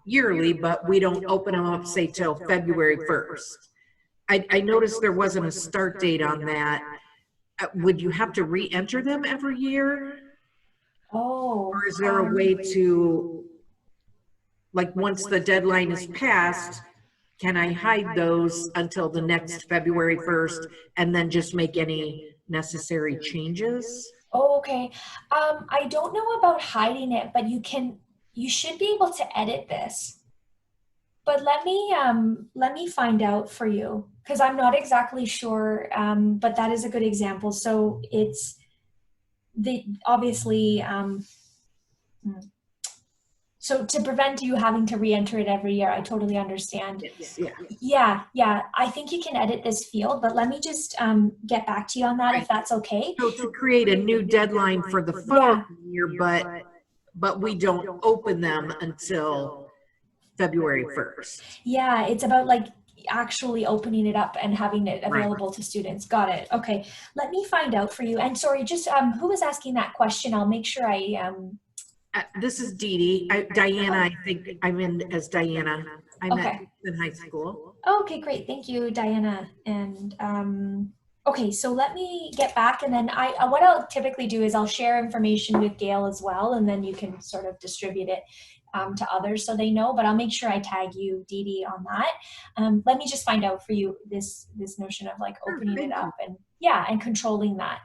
yearly, but we don't open them up, say, till February 1st. I noticed there wasn't a start date on that. Would you have to re-enter them every year? Oh. Or is there a way to, like, once the deadline is passed, can I hide those until the next February 1st and then just make any necessary changes? Oh, okay. I don't know about hiding it, but you should be able to edit this. But let me find out for you, because I'm not exactly sure, but that is a good example. So it's obviously, so to prevent you having to re-enter it every year, I totally understand. Yeah. Yeah, I think you can edit this field, but let me just get back to you on that, if that's okay. So to create a new deadline for the following year, but we don't open them until February 1st. Yeah, it's about like actually opening it up and having it available to students. Got it. Okay, let me find out for you. And sorry, just who was asking that question? I'll make sure I this is Dee Dee. Diana, I think I'm in as Diana. I'm in high school. Okay, great. Thank you, Diana. And Okay, so let me get back, and then what I'll typically do is I'll share information with Gail as well, and then you can sort of distribute it to others so they know. But I'll make sure I tag you, Dee Dee, on that. Let me just find out for you this notion of like opening it up and and controlling that.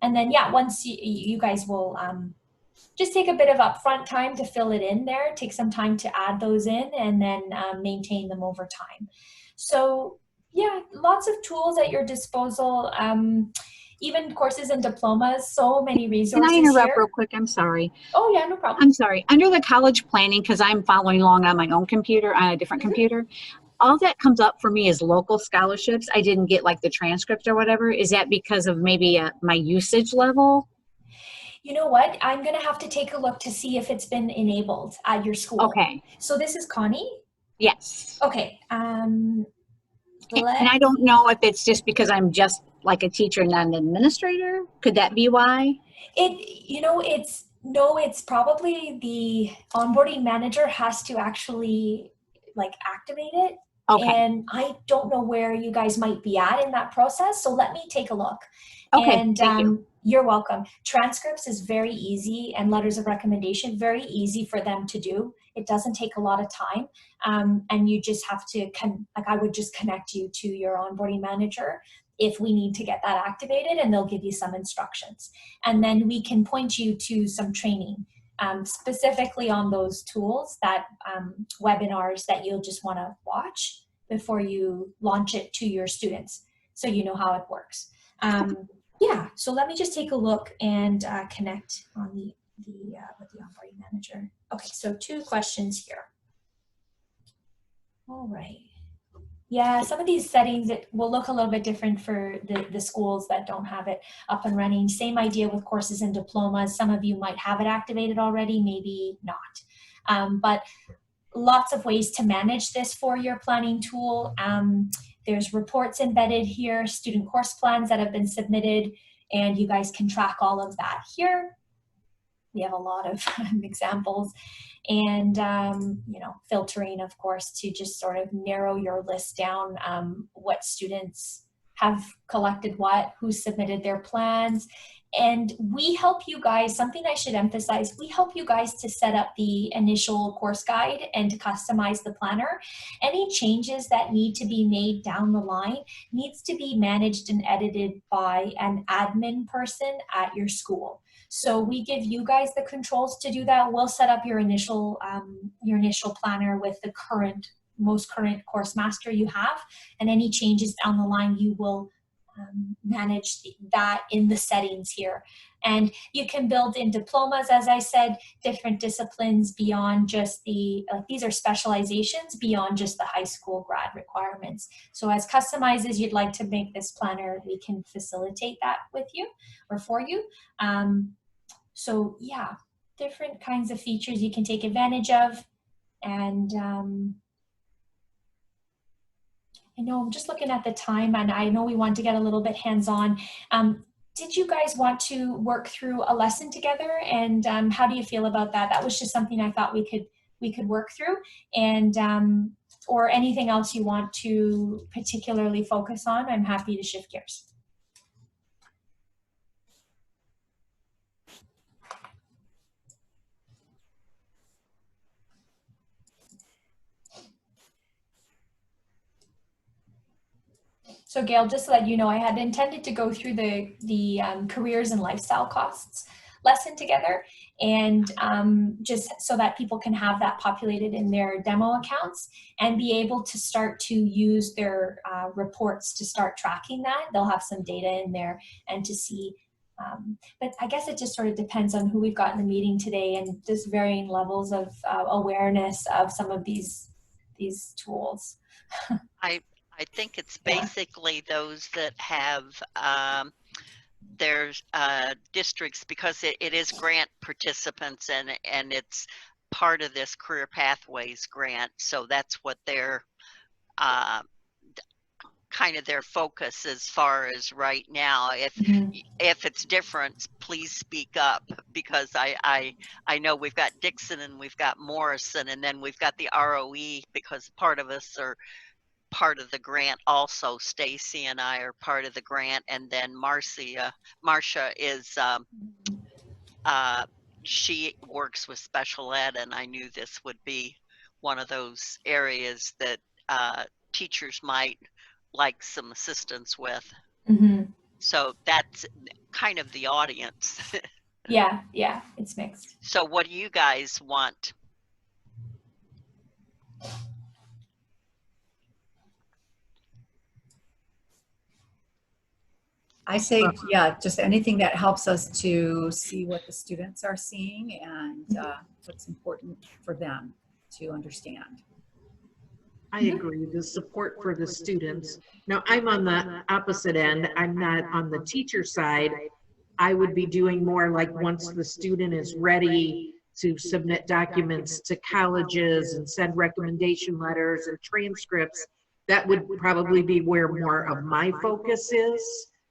And then once you guys will just take a bit of upfront time to fill it in there, take some time to add those in, and then maintain them over time. So lots of tools at your disposal, even courses and diplomas, so many resources. Can I interrupt here. real quick? I'm sorry. Oh yeah, no problem. I'm sorry. Under the college planning, because I'm following along on my own computer, on a different computer, all that comes up for me is local scholarships. I didn't get like the transcript or whatever. Is that because of maybe my usage level? You know what? I'm going to have to take a look to see if it's been enabled at your school. Okay. So this is Connie? Yes. Okay. And I don't know if it's just because I'm just like a teacher, not an administrator. Could that be why? It's probably the onboarding manager has to actually like activate it. Okay. And I don't know where you guys might be at in that process. So let me take a look. Okay. And thank you. You're welcome. Transcripts is very easy, and letters of recommendation, very easy for them to do. It doesn't take a lot of time. And you just have to, I would just connect you to your onboarding manager if we need to get that activated, and they'll give you some instructions. And then we can point you to some training specifically on those tools, that webinars that you'll just want to watch before you launch it to your students, so you know how it works. So let me just take a look and connect on with the onboarding manager. Okay, so 2 questions here. All right. Yeah, some of these settings, it will look a little bit different for the schools that don't have it up and running. Same idea with courses and diplomas. Some of you might have it activated already, maybe not. But lots of ways to manage this for your planning tool. There's reports embedded here, student course plans that have been submitted, and you guys can track all of that here. We have a lot of examples, and filtering, of course, to just sort of narrow your list down, what students have collected what, who submitted their plans. And we help you guys, something I should emphasize, we help you guys to set up the initial course guide and to customize the planner. Any changes that need to be made down the line needs to be managed and edited by an admin person at your school. So we give you guys the controls to do that. We'll set up your initial planner with the most current course master you have, and any changes down the line you will manage that in the settings here. And you can build in diplomas, as I said, different disciplines beyond just these are specializations beyond just the high school grad requirements. So as customized as you'd like to make this planner, we can facilitate that with you or for you. So yeah, different kinds of features you can take advantage of. And I know I'm just looking at the time, and I know we want to get a little bit hands-on. Did you guys want to work through a lesson together? And how do you feel about that? That was just something I thought we could work through. And or anything else you want to particularly focus on, I'm happy to shift gears. So Gail, just to let you know, I had intended to go through the careers and lifestyle costs lesson together, and just so that people can have that populated in their demo accounts and be able to start to use their reports to start tracking that. They'll have some data in there and to see, but I guess it just sort of depends on who we've got in the meeting today, and just varying levels of awareness of some of these tools. I think it's basically those that have their districts, because it is grant participants, and it's part of this Career Pathways grant. So that's what their kind of their focus as far as right now. If it's different, please speak up, because I know we've got Dixon and we've got Morrison, and then we've got the ROE, because part of us are part of the grant also. Stacy and I are part of the grant, and then Marcia is she works with special ed, and I knew this would be one of those areas that teachers might like some assistance with. Mm-hmm. So that's kind of the audience. Yeah, it's mixed. So what do you guys want? I say, yeah, just anything that helps us to see what the students are seeing and what's important for them to understand. I agree, the support for the students. Now, I'm on the opposite end. I'm not on the teacher side. I would be doing more like once the student is ready to submit documents to colleges and send recommendation letters and transcripts, that would probably be where more of my focus is,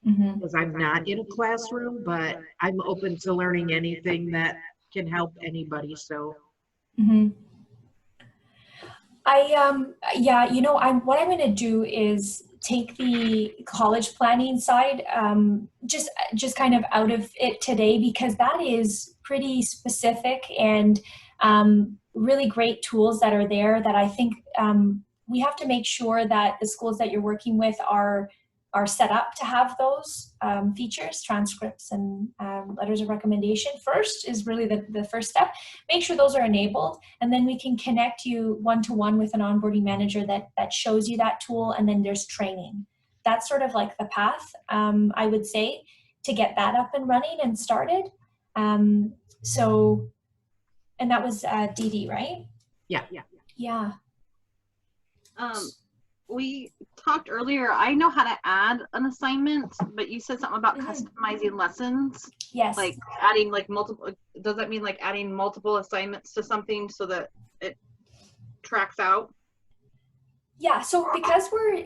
because I'm not in a classroom, but I'm open to learning anything that can help anybody, so. Yeah, you know, what I'm going to do is take the college planning side, just kind of out of it today, because that is pretty specific and really great tools that are there that I think we have to make sure that the schools that you're working with are set up to have those features, transcripts, and letters of recommendation. First is really the first step. Make sure those are enabled, and then we can connect you one-to-one with an onboarding manager that shows you that tool, and then there's training. That's sort of like the path, I would say, to get that up and running and started. So, and that was Dee Dee, right? Yeah. Yeah. We talked earlier, I know how to add an assignment, but you said something about customizing lessons. Yes. Like adding like multiple, does that mean like adding multiple assignments to something so that it tracks out? Yeah, so because we'll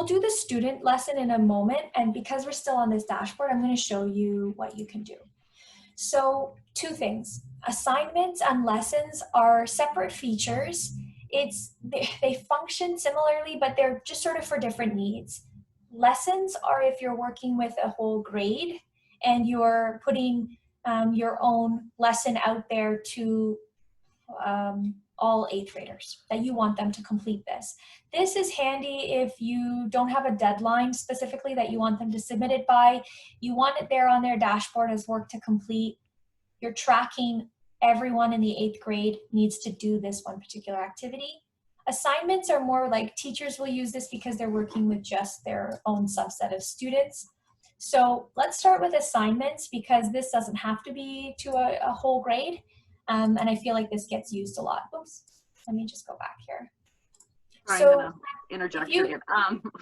do the student lesson in a moment, and because we're still on this dashboard, I'm going to show you what you can do. So 2 things. Assignments and lessons are separate features. They function similarly, but they're just sort of for different needs. Lessons are if you're working with a whole grade and you're putting your own lesson out there to all 8th graders, that you want them to complete this. This is handy if you don't have a deadline specifically that you want them to submit it by. You want it there on their dashboard as work to complete. You're tracking everyone in the 8th grade needs to do this one particular activity. Assignments are more like teachers will use this because they're working with just their own subset of students. So let's start with assignments, because this doesn't have to be to a whole grade. And I feel like this gets used a lot. Oops, let me just go back here. I'm So gonna interject you, again.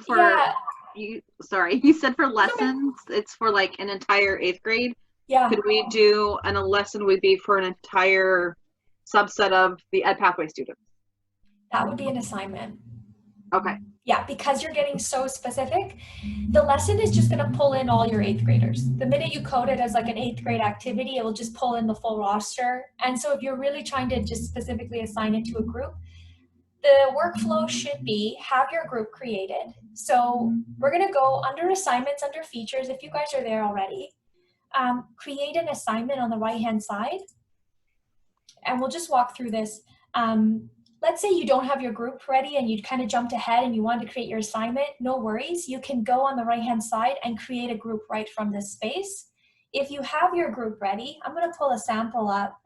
Yeah, You said for lessons, it's for like an entire 8th grade. yeah. Could we do, and a lesson would be for an entire subset of the Ed Pathway students? That would be an assignment. Okay. Yeah, because you're getting so specific, the lesson is just going to pull in all your 8th graders. The minute you code it as like an 8th grade activity, it will just pull in the full roster. And so if you're really trying to just specifically assign it to a group, the workflow should be have your group created. So we're going to go under assignments, under features, if you guys are there already. Create an assignment on the right-hand side. And we'll just walk through this. Let's say you don't have your group ready and you kind of jumped ahead and you wanted to create your assignment. No worries. You can go on the right-hand side and create a group right from this space. If you have your group ready, I'm going to pull a sample up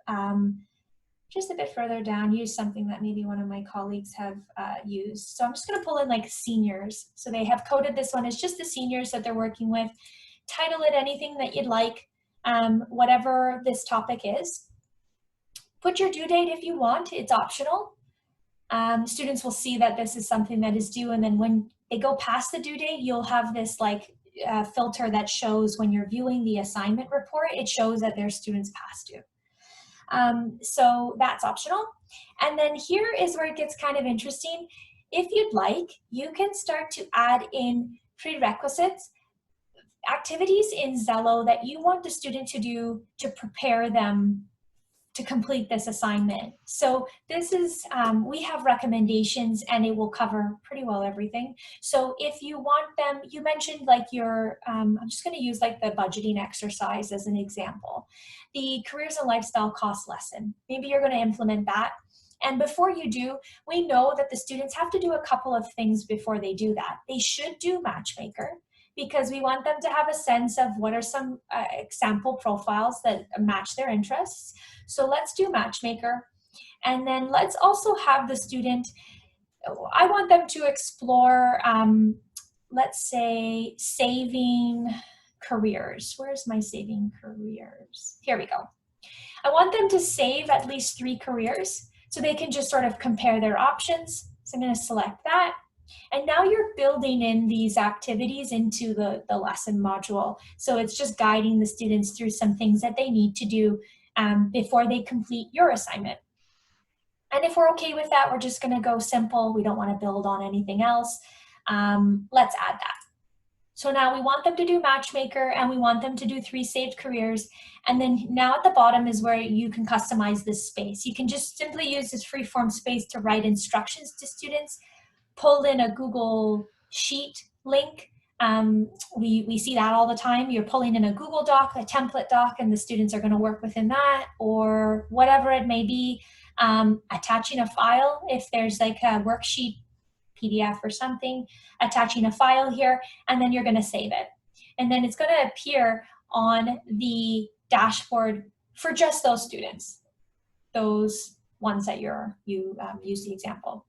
just a bit further down, use something that maybe one of my colleagues have used. So I'm just going to pull in like seniors. So they have coded this one as just the seniors that they're working with. Title it anything that you'd like, whatever this topic is. Put your due date if you want. It's optional. Students will see that this is something that is due, and then when they go past the due date, you'll have this like filter that shows when you're viewing the assignment report, it shows that their students past due. So that's optional. And then here is where it gets kind of interesting. If you'd like, you can start to add in prerequisites, activities in Xello that you want the student to do to prepare them to complete this assignment. So this is, we have recommendations and it will cover pretty well everything. So if you want them, you mentioned like your, I'm just gonna use like the budgeting exercise as an example. The careers and lifestyle cost lesson, maybe you're gonna implement that. And before you do, we know that the students have to do a couple of things before they do that. They should do Matchmaker, because we want them to have a sense of what are some example profiles that match their interests. So let's do Matchmaker. And then let's also have the student, I want them to explore, let's say, saving careers. Where's my saving careers? Here we go. I want them to save at least 3 careers so they can just sort of compare their options. So I'm going to select that. And now you're building in these activities into the lesson module. So it's just guiding the students through some things that they need to do before they complete your assignment. And if we're okay with that, we're just gonna go simple. We don't wanna build on anything else. Let's add that. So now we want them to do Matchmaker and we want them to do 3 saved careers. And then now at the bottom is where you can customize this space. You can just simply use this free-form space to write instructions to students, pull in a Google Sheet link. We see that all the time. You're pulling in a Google Doc, a template doc, and the students are gonna work within that, or whatever it may be. Attaching a file, if there's like a worksheet, PDF or something, attaching a file here, and then you're gonna save it. And then it's gonna appear on the dashboard for just those students, those ones that you use the example.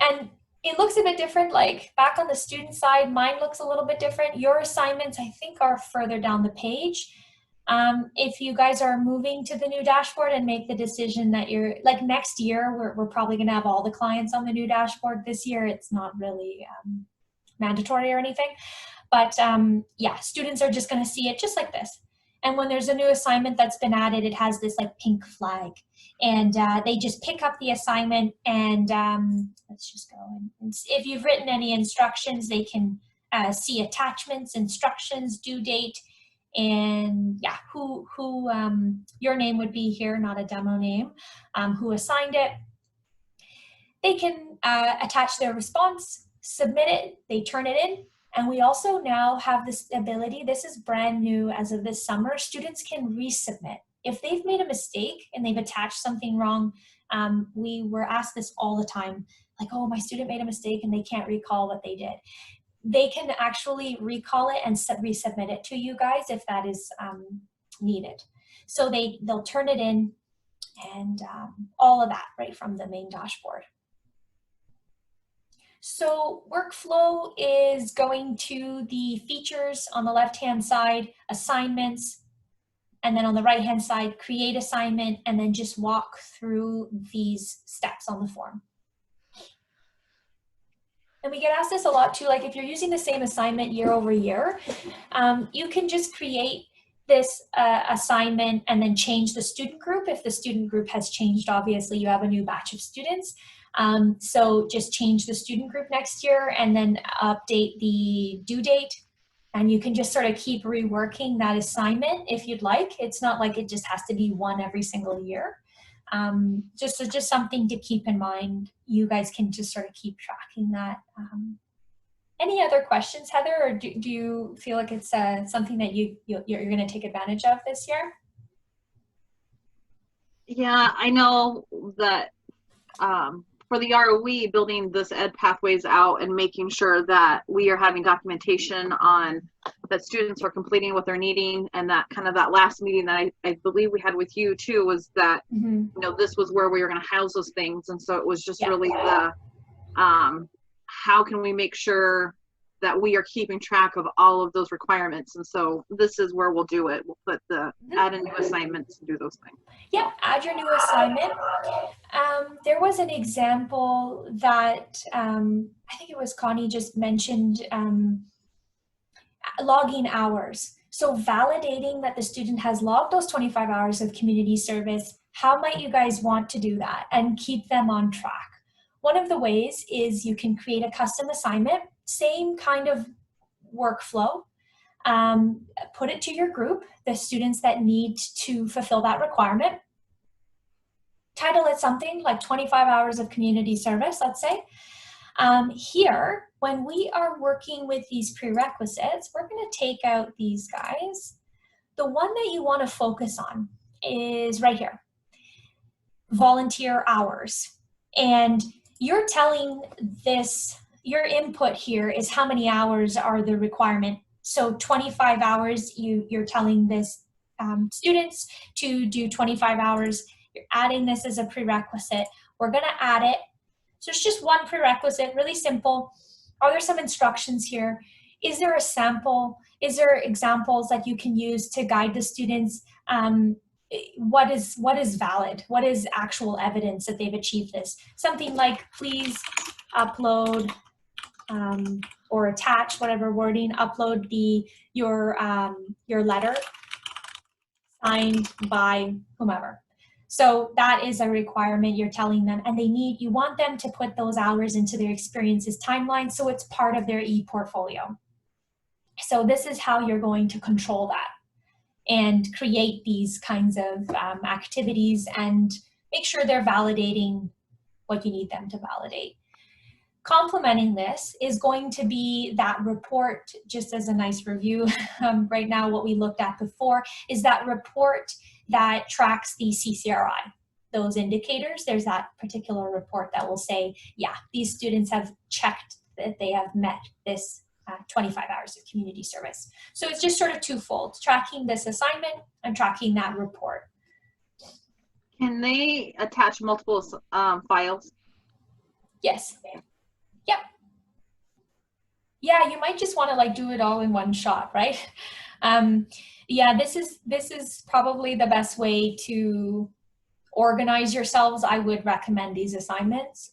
And it looks a bit different, like back on the student side, mine looks a little bit different. Your assignments, I think, are further down the page. If you guys are moving to the new dashboard and make the decision that you're, like next year, we're probably gonna have all the clients on the new dashboard. This year, it's not really mandatory or anything. But yeah, students are just gonna see it just like this. And when there's a new assignment that's been added, it has this like pink flag. And they just pick up the assignment and let's just go. And if you've written any instructions, they can see attachments, instructions, due date, and yeah, who your name would be here, not a demo name, who assigned it. They can attach their response, submit it, they turn it in. And we also now have this ability, this is brand new as of this summer, students can resubmit. If they've made a mistake and they've attached something wrong, we were asked this all the time, like, oh, my student made a mistake and they can't recall what they did. They can actually recall it and resubmit it to you guys if that is needed. So they'll turn it in and all of that right from the main dashboard. So workflow is going to the features on the left-hand side, assignments, and then on the right-hand side, create assignment, and then just walk through these steps on the form. And we get asked this a lot too, like if you're using the same assignment year over year, you can just create this assignment and then change the student group. If the student group has changed, obviously you have a new batch of students. So just change the student group next year and then update the due date. And you can just sort of keep reworking that assignment if you'd like. It's not like it just has to be one every single year. Just something to keep in mind. You guys can just sort of keep tracking that. Any other questions, Heather, or do you feel like it's something that you're going to take advantage of this year? Yeah, I know that for the ROE, building this ed pathways out and making sure that we are having documentation on that students are completing what they're needing, and that kind of that last meeting that I believe we had with you too was that you know, this was where we were going to house those things, and so it was just really the how can we make sure that we are keeping track of all of those requirements. And so this is where we'll do it. We'll put add a new assignments and do those things. Yeah, add your new assignment. There was an example that I think it was Connie just mentioned, logging hours. So validating that the student has logged those 25 hours of community service. How might you guys want to do that and keep them on track? One of the ways is you can create a custom assignment, same kind of workflow, put it to your group, the students that need to fulfill that requirement. Title it something like 25 hours of community service, let's say. Here, when we are working with these prerequisites, we're going to take out these guys. The one that you want to focus on is right here, volunteer hours. And you're telling this, your input here is how many hours are the requirement. So 25 hours, you're telling this students to do 25 hours. You're adding this as a prerequisite. We're going to add it. So it's just one prerequisite, really simple. Are there some instructions here? Is there a sample? Is there examples that you can use to guide the students? What is valid? What is actual evidence that they've achieved this? Something like, please upload or attach, whatever wording, upload your letter signed by whomever. So that is a requirement you're telling them, and you want them to put those hours into their experiences timeline so it's part of their e-portfolio. So this is how you're going to control that and create these kinds of activities and make sure they're validating what you need them to validate. Complementing this is going to be that report, just as a nice review. Right now, what we looked at before is that report that tracks the CCRI, those indicators. There's that particular report that will say, yeah, these students have checked that they have met this 25 hours of community service. So it's just sort of twofold, tracking this assignment and tracking that report. Can they attach multiple files? Yes. Yep. Yeah, you might just want to like do it all in one shot, right? Yeah, this is probably the best way to organize yourselves. I would recommend these assignments.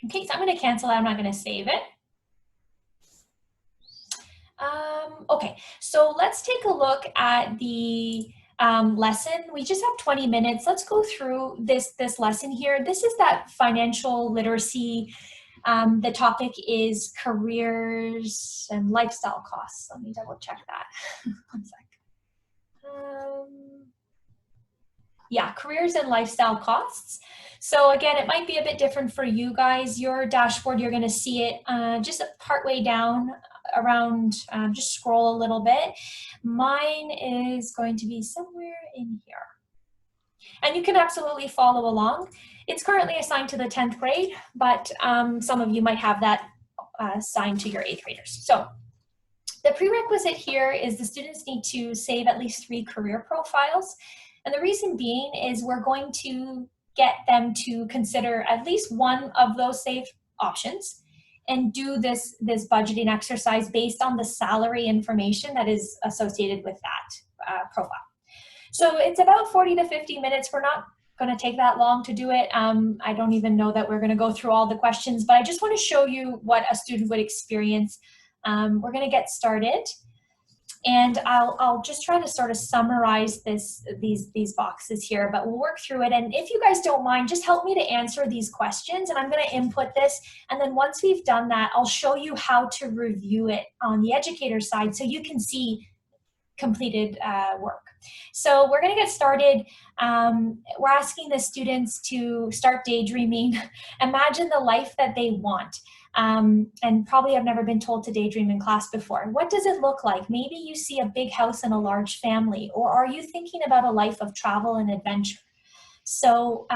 Okay, so I'm going to cancel that. I'm not going to save it. Okay, so let's take a look at the lesson. We just have 20 minutes. Let's go through this lesson here. This is that financial literacy. The topic is careers and lifestyle costs. Let me double check that. One sec. Yeah, careers and lifestyle costs. So again, it might be a bit different for you guys. Your dashboard, you're going to see it just partway down around, just scroll a little bit. Mine is going to be somewhere in here. And you can absolutely follow along. It's currently assigned to the 10th grade, but some of you might have that assigned to your 8th graders. So the prerequisite here is the students need to save at least 3 career profiles. And the reason being is we're going to get them to consider at least one of those saved options and do this budgeting exercise based on the salary information that is associated with that profile. So it's about 40 to 50 minutes. We're not going to take that long to do it. I don't even know that we're going to go through all the questions, but I just want to show you what a student would experience. We're going to get started. And I'll just try to sort of summarize these boxes here, but we'll work through it. And if you guys don't mind, just help me to answer these questions, and I'm going to input this. And then once we've done that, I'll show you how to review it on the educator side so you can see completed work. So we're going to get started. We're asking the students to start daydreaming. Imagine the life that they want. And probably have never been told to daydream in class before. What does it look like? Maybe you see a big house and a large family, or are you thinking about a life of travel and adventure? So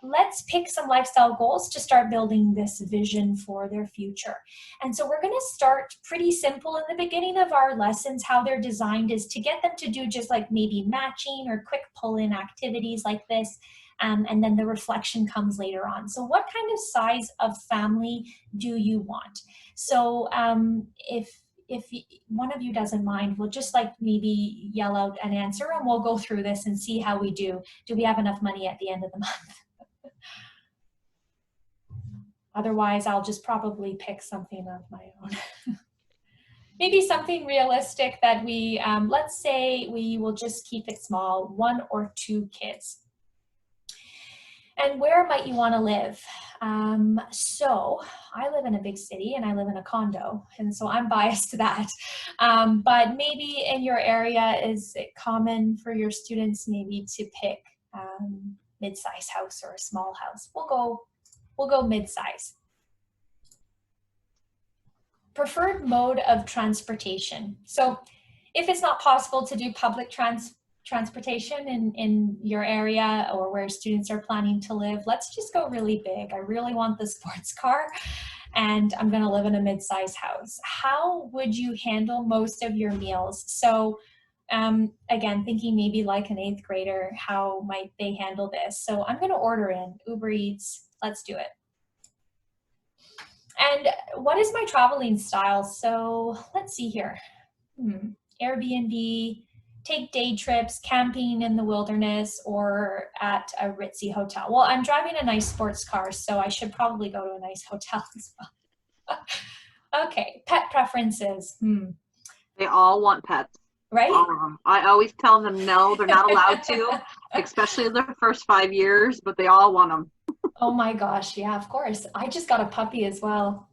let's pick some lifestyle goals to start building this vision for their future. And so we're going to start pretty simple in the beginning of our lessons. How they're designed is to get them to do just like maybe matching or quick pull-in activities like this. And then the reflection comes later on. So what kind of size of family do you want? So if one of you doesn't mind, we'll just like maybe yell out an answer and we'll go through this and see how we do. Do we have enough money at the end of the month? Otherwise, I'll just probably pick something of my own. Maybe something realistic that we, let's say we will just keep it small, 1 or 2 kids. And where might you want to live? So I live in a big city and I live in a condo, and so I'm biased to that. But maybe in your area, is it common for your students maybe to pick mid-size house or a small house? We'll go mid-size. Preferred mode of transportation. So if it's not possible to do public transportation in your area or where students are planning to live, let's just go really big. I really want the sports car and I'm going to live in a mid-size house. How would you handle most of your meals? So again, thinking maybe like an 8th grader, how might they handle this? So I'm going to order in Uber Eats. Let's do it. And what is my traveling style? So let's see here. Airbnb, take day trips, camping in the wilderness, or at a ritzy hotel. Well, I'm driving a nice sports car, so I should probably go to a nice hotel as well. Okay, pet preferences. They all want pets. Right? All of them. I always tell them no, they're not allowed to, especially the first 5 years, but they all want them. Oh my gosh, yeah, of course. I just got a puppy as well.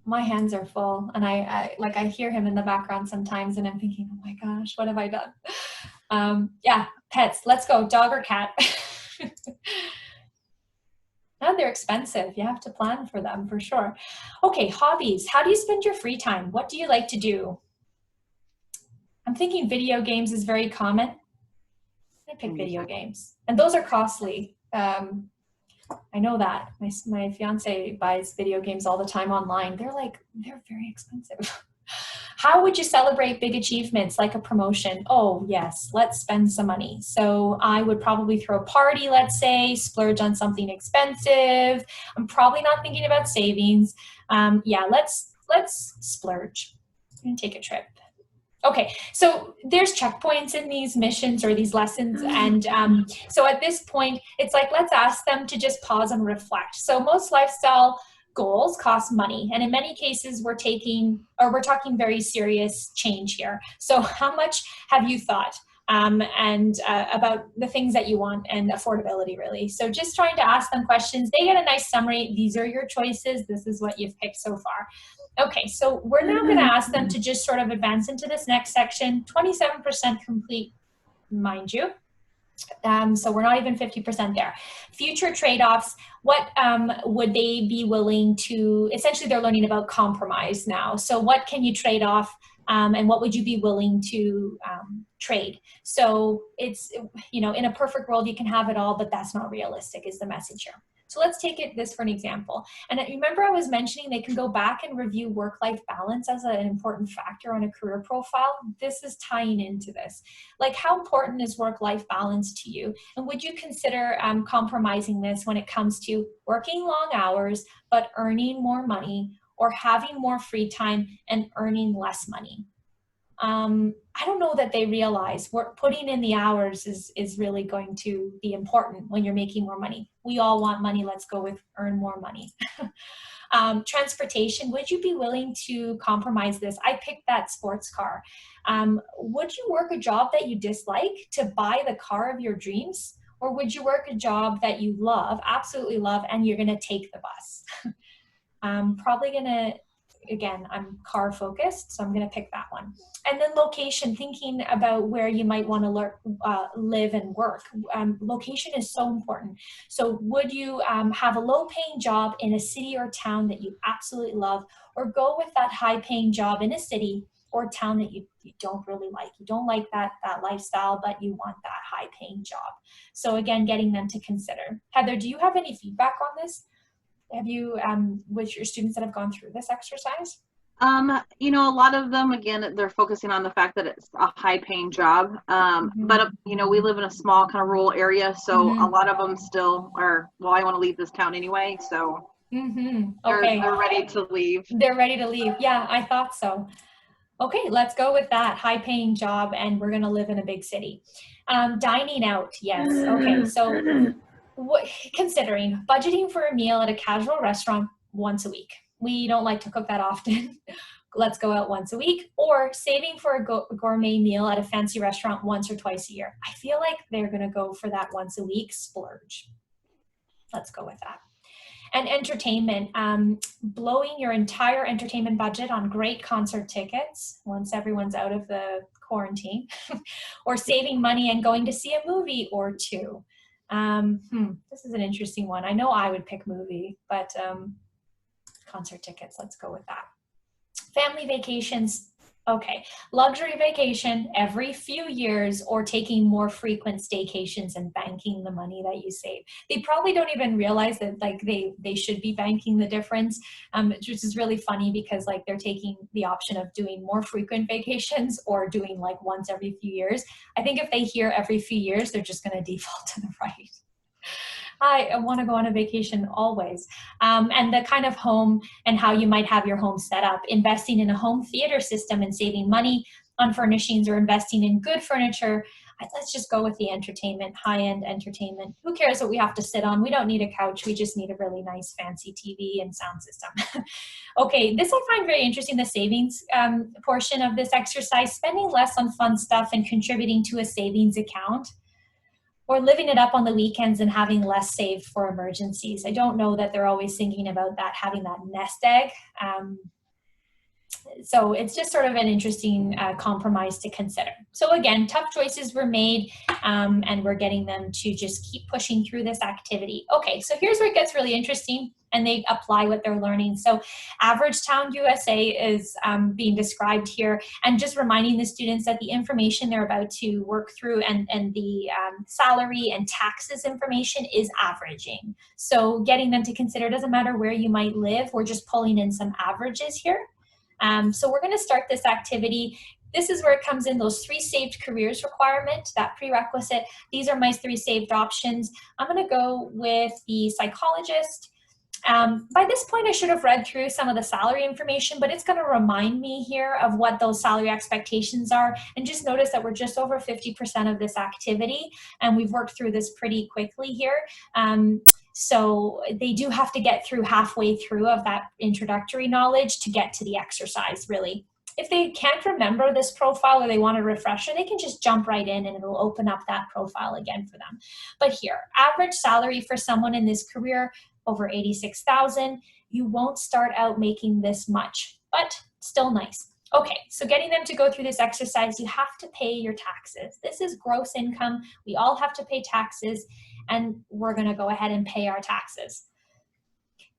My hands are full, and I hear him in the background sometimes, and I'm thinking, oh my gosh, what have I done? Yeah, pets. Let's go, dog or cat. And they're expensive. You have to plan for them for sure. Okay, hobbies. How do you spend your free time? What do you like to do? I'm thinking video games is very common. I pick video games, and those are costly. I know that my fiance buys video games all the time online. They're very expensive. How would you celebrate big achievements like a promotion? Oh yes, let's spend some money. So I would probably throw a party, let's say, splurge on something expensive. I'm probably not thinking about savings. Yeah, let's splurge and take a trip. Okay, so there's checkpoints in these missions or these lessons. And so at this point, it's like, let's ask them to just pause and reflect. So most lifestyle goals cost money. And in many cases, we're talking very serious change here. So how much have you thought about the things that you want and affordability, really? So just trying to ask them questions. They get a nice summary. These are your choices. This is what you've picked so far. Okay, so we're now going to ask them to just sort of advance into this next section. 27% complete, mind you. So we're not even 50% there. Future trade-offs, what would they be willing to, essentially they're learning about compromise now. So what can you trade off and what would you be willing to trade? So it's, in a perfect world, you can have it all, but that's not realistic is the message here. So let's take this for an example. And remember I was mentioning they can go back and review work-life balance as an important factor on a career profile. This is tying into this. Like, how important is work-life balance to you? And would you consider compromising this when it comes to working long hours, but earning more money, or having more free time and earning less money? I don't know that they realize putting in the hours is really going to be important when you're making more money. We all want money. Let's go with earn more money. Transportation, would you be willing to compromise this? I picked that sports car. Would you work a job that you dislike to buy the car of your dreams? Or would you work a job that you love, absolutely love, and you're going to take the bus? Probably going to, again, I'm car focused, so I'm going to pick that one. And then location, thinking about where you might want to live and work. Location is so important. So would you have a low paying job in a city or town that you absolutely love, or go with that high paying job in a city or town that you don't really like? You don't like that lifestyle, but you want that high paying job. So again, getting them to consider. Heather, do you have any feedback on this? Have you, with your students that have gone through this exercise? A lot of them, again, they're focusing on the fact that it's a high-paying job. But, we live in a small kind of rural area, so a lot of them still are, well, I want to leave this town anyway, so Okay. they're ready to leave. They're ready to leave. Yeah, I thought so. Okay, let's go with that high-paying job, and we're going to live in a big city. Dining out, yes. Okay, so considering budgeting for a meal at a casual restaurant once a week. We don't like to cook that often. Let's go out once a week, or saving for a gourmet meal at a fancy restaurant once or twice a year. I feel like they're going to go for that once a week splurge. Let's go with that. And entertainment, blowing your entire entertainment budget on great concert tickets once everyone's out of the quarantine, or saving money and going to see a movie or two. This is an interesting one. I know I would pick movie, but concert tickets, let's go with that. Family vacations, okay. Luxury vacation every few years, or taking more frequent staycations and banking the money that you save. They probably don't even realize that like they should be banking the difference, which is really funny because like they're taking the option of doing more frequent vacations or doing like once every few years. I think if they hear every few years, they're just going to default to the right. I want to go on a vacation always. And the kind of home and how you might have your home set up, investing in a home theater system and saving money on furnishings, or investing in good furniture. Let's just go with the entertainment, high-end entertainment. Who cares what we have to sit on? We don't need a couch. We just need a really nice fancy TV and sound system. Okay, this I find very interesting, the savings portion of this exercise, spending less on fun stuff and contributing to a savings account, or living it up on the weekends and having less saved for emergencies. I don't know that they're always thinking about that, having that nest egg. So it's just sort of an interesting compromise to consider. So again, tough choices were made, and we're getting them to just keep pushing through this activity. Okay, so here's where it gets really interesting, and they apply what they're learning. So Average Town USA is being described here, and just reminding the students that the information they're about to work through and the salary and taxes information is averaging. So getting them to consider, it doesn't matter where you might live, we're just pulling in some averages here. So we're going to start this activity. This is where it comes in, those 3 saved careers requirement, that prerequisite. These are my 3 saved options. I'm going to go with the psychologist. By this point, I should have read through some of the salary information, but it's going to remind me here of what those salary expectations are. And just notice that we're just over 50% of this activity, and we've worked through this pretty quickly here. So they do have to get through halfway through of that introductory knowledge to get to the exercise, really. If they can't remember this profile or they want a refresher, they can just jump right in and it'll open up that profile again for them. But here, average salary for someone in this career, over $86,000. You won't start out making this much, but still nice. Okay, so getting them to go through this exercise, you have to pay your taxes. This is gross income. We all have to pay taxes, and we're going to go ahead and pay our taxes.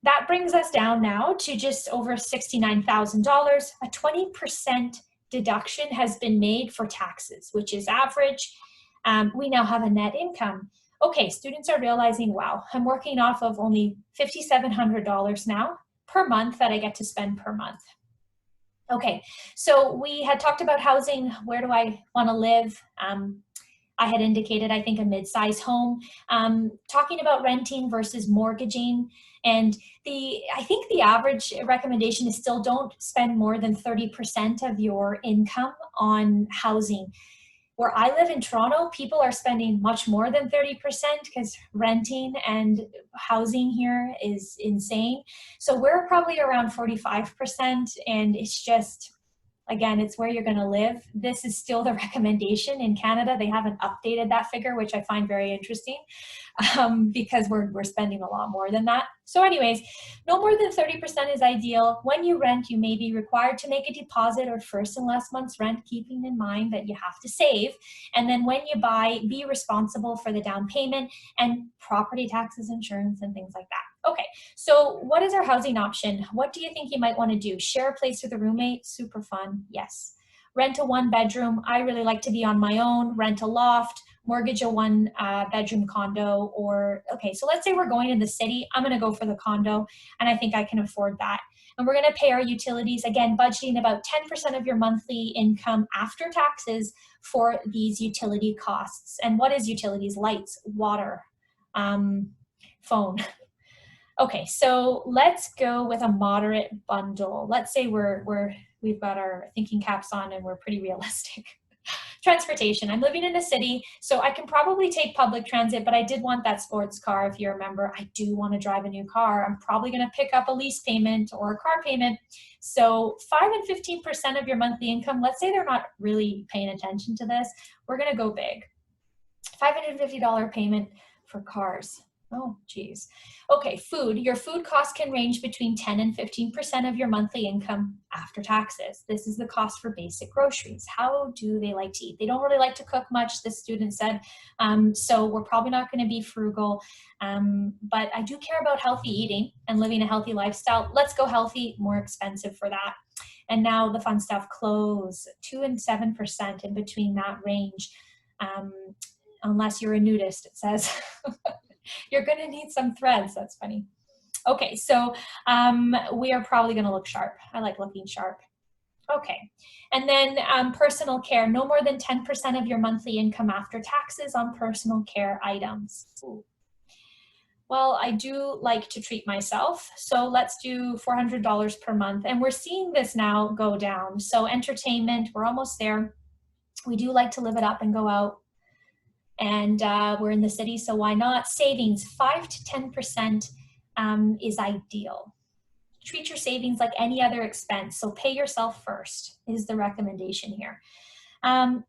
That brings us down now to just over $69,000. A 20% deduction has been made for taxes, which is average. We now have a net income. Okay, students are realizing, wow, I'm working off of only $5,700 now per month that I get to spend per month. Okay, so we had talked about housing. Where do I want to live? I had indicated, I think, a mid-size home. Talking about renting versus mortgaging. And I think the average recommendation is still don't spend more than 30% of your income on housing. Where I live in Toronto, people are spending much more than 30% because renting and housing here is insane. So we're probably around 45%, and it's just, again, it's where you're going to live. This is still the recommendation in Canada. They haven't updated that figure, which I find very interesting because we're spending a lot more than that. So anyways, no more than 30% is ideal. When you rent, you may be required to make a deposit or first and last month's rent, keeping in mind that you have to save. And then when you buy, be responsible for the down payment and property taxes, insurance, and things like that. Okay, so what is our housing option? What do you think you might want to do? Share a place with a roommate? Super fun, yes. Rent a 1-bedroom. I really like to be on my own. Rent a loft. Mortgage a 1-bedroom condo. Or, okay, so let's say we're going in the city. I'm going to go for the condo, and I think I can afford that. And we're going to pay our utilities, again, budgeting about 10% of your monthly income after taxes for these utility costs. And what is utilities? Lights, water, phone. Okay, so let's go with a moderate bundle. Let's say we've got our thinking caps on and we're pretty realistic. Transportation. I'm living in a city, so I can probably take public transit, but I did want that sports car. If you remember, I do want to drive a new car. I'm probably going to pick up a lease payment or a car payment. So 5 and 15% of your monthly income, let's say they're not really paying attention to this, we're going to go big. $550 payment for cars. Oh, geez. Okay, food. Your food costs can range between 10 and 15% of your monthly income after taxes. This is the cost for basic groceries. How do they like to eat? They don't really like to cook much, the student said. So we're probably not going to be frugal. But I do care about healthy eating and living a healthy lifestyle. Let's go healthy, more expensive for that. And now the fun stuff, clothes, 2 and 7% in between that range. Unless you're a nudist, it says. You're going to need some threads. That's funny. Okay, so we are probably going to look sharp. I like looking sharp. Okay, and then personal care, no more than 10% of your monthly income after taxes on personal care items. Ooh. Well, I do like to treat myself, so let's do $400 per month. And we're seeing this now go down. So entertainment, we're almost there. We do like to live it up and go out. And we're in the city, so why not? Savings, 5 to 10% is ideal. Treat your savings like any other expense, so pay yourself first is the recommendation here. I'm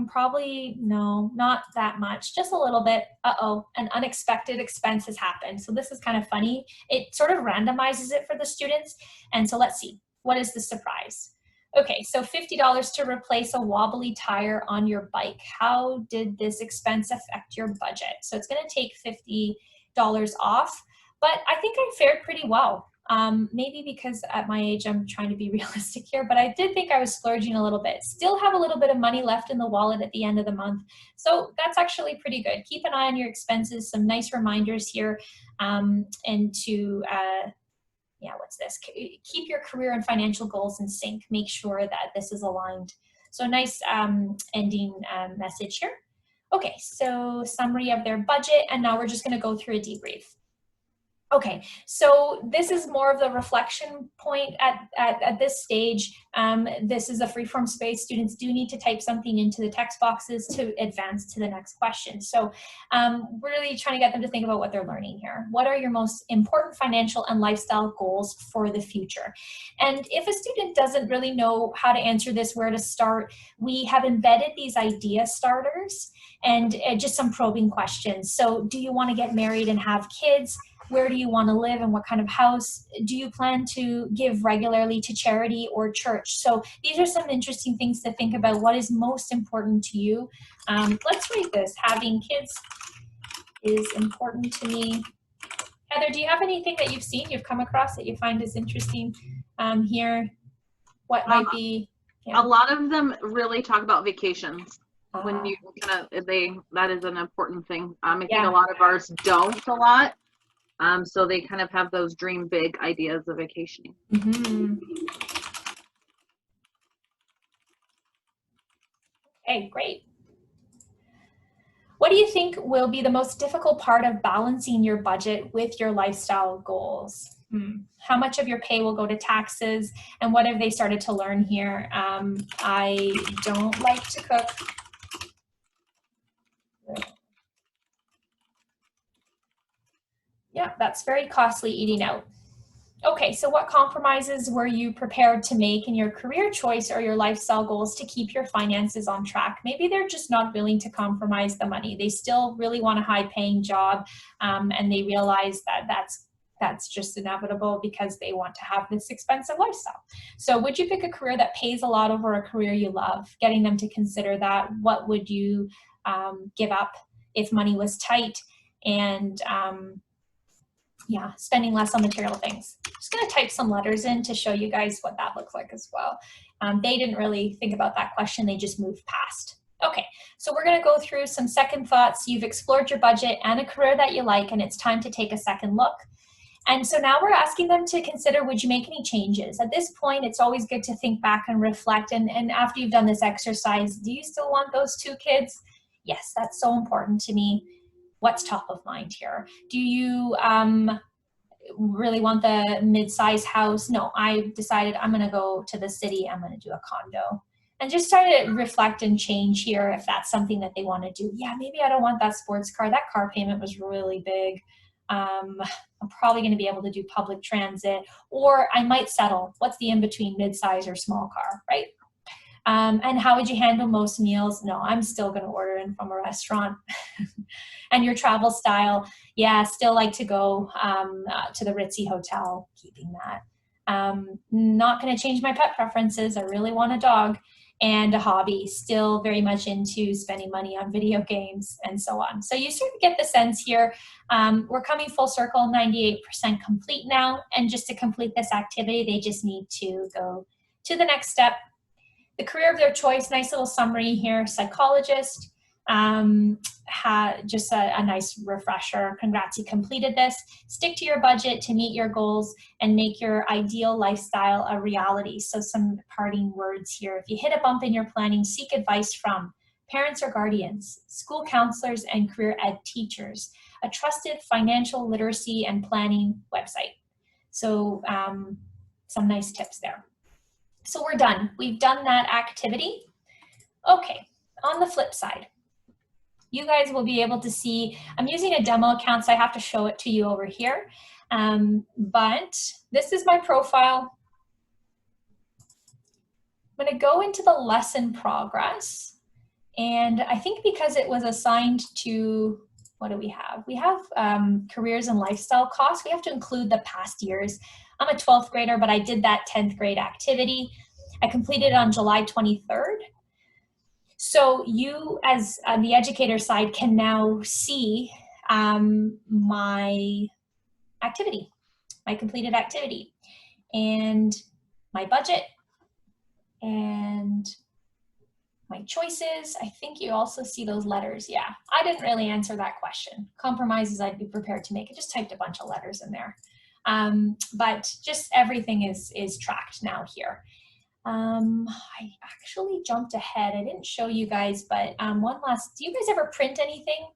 probably, no, not that much, just a little bit. Uh-oh, an unexpected expense has happened. So this is kind of funny. It sort of randomizes it for the students. And so let's see, what is the surprise? Okay, so $50 to replace a wobbly tire on your bike. How did this expense affect your budget? So it's going to take $50 off, but I think I fared pretty well. Maybe because at my age, I'm trying to be realistic here, but I did think I was splurging a little bit. Still have a little bit of money left in the wallet at the end of the month. So that's actually pretty good. Keep an eye on your expenses, some nice reminders here, and to, yeah, what's this? Keep your career and financial goals in sync. Make sure that this is aligned. So nice ending message here. Okay, so summary of their budget, and now we're just going to go through a debrief. Okay, so this is more of the reflection point at this stage. This is a free-form space. Students do need to type something into the text boxes to advance to the next question. So we're really trying to get them to think about what they're learning here. What are your most important financial and lifestyle goals for the future? And if a student doesn't really know how to answer this, where to start, we have embedded these idea starters and just some probing questions. So do you want to get married and have kids? Where do you want to live and what kind of house? Do you plan to give regularly to charity or church? So these are some interesting things to think about. What is most important to you? Let's read this. Having kids is important to me. Heather, do you have anything that you've seen, you've come across that you find is interesting here? What might be? Yeah. A lot of them really talk about vacations. When you kind of, that is an important thing. I think a lot of ours don't a lot. So they kind of have those dream big ideas of vacationing. Mm-hmm. Okay, great. What do you think will be the most difficult part of balancing your budget with your lifestyle goals? How much of your pay will go to taxes, and what have they started to learn here? I don't like to cook. Yeah, that's very costly eating out. Okay, so what compromises were you prepared to make in your career choice or your lifestyle goals to keep your finances on track? Maybe they're just not willing to compromise the money. They still really want a high-paying job, and they realize that that's just inevitable because they want to have this expensive lifestyle. So would you pick a career that pays a lot over a career you love? Getting them to consider that. What would you give up if money was tight? And yeah, spending less on material things. Just gonna type some letters in to show you guys what that looks like as well. They didn't really think about that question, they just moved past. Okay, so we're gonna go through some second thoughts. You've explored your budget and a career that you like, and it's time to take a second look. And so now we're asking them to consider, would you make any changes? At this point, it's always good to think back and reflect, and after you've done this exercise, do you still want those 2 kids? Yes, that's so important to me. What's top of mind here? Do you really want the mid-size house? No, I decided I'm gonna go to the city, I'm gonna do a condo. And just try to reflect and change here if that's something that they wanna do. Yeah, maybe I don't want that sports car. That car payment was really big. I'm probably gonna be able to do public transit, or I might settle. What's the in-between, mid-size or small car, right? And how would you handle most meals? No, I'm still going to order in from a restaurant. And your travel style, yeah, still like to go to the ritzy hotel, keeping that. Not going to change my pet preferences. I really want a dog. And a hobby, still very much into spending money on video games and so on. So you sort of get the sense here. We're coming full circle, 98% complete now. And just to complete this activity, they just need to go to the next step. The career of their choice, nice little summary here, psychologist. Just a nice refresher. Congrats, you completed this. Stick to your budget to meet your goals and make your ideal lifestyle a reality. So some parting words here. If you hit a bump in your planning, seek advice from parents or guardians, school counselors, and career ed teachers, a trusted financial literacy and planning website. So some nice tips there. So we're done. We've done that activity. Okay, on the flip side, you guys will be able to see, I'm using a demo account, so I have to show it to you over here. But this is my profile. I'm going to go into the lesson progress. And I think because it was assigned to, what do we have? We have careers and lifestyle costs. We have to include the past years. I'm a 12th grader, but I did that 10th grade activity. I completed it on July 23rd. So you, as the educator side, can now see my activity, my completed activity, and my budget, and my choices. I think you also see those letters. Yeah, I didn't really answer that question. Compromises I'd be prepared to make. I just typed a bunch of letters in there. But just everything is tracked now here. I actually jumped ahead. I didn't show you guys, but one last, do you guys ever print anything?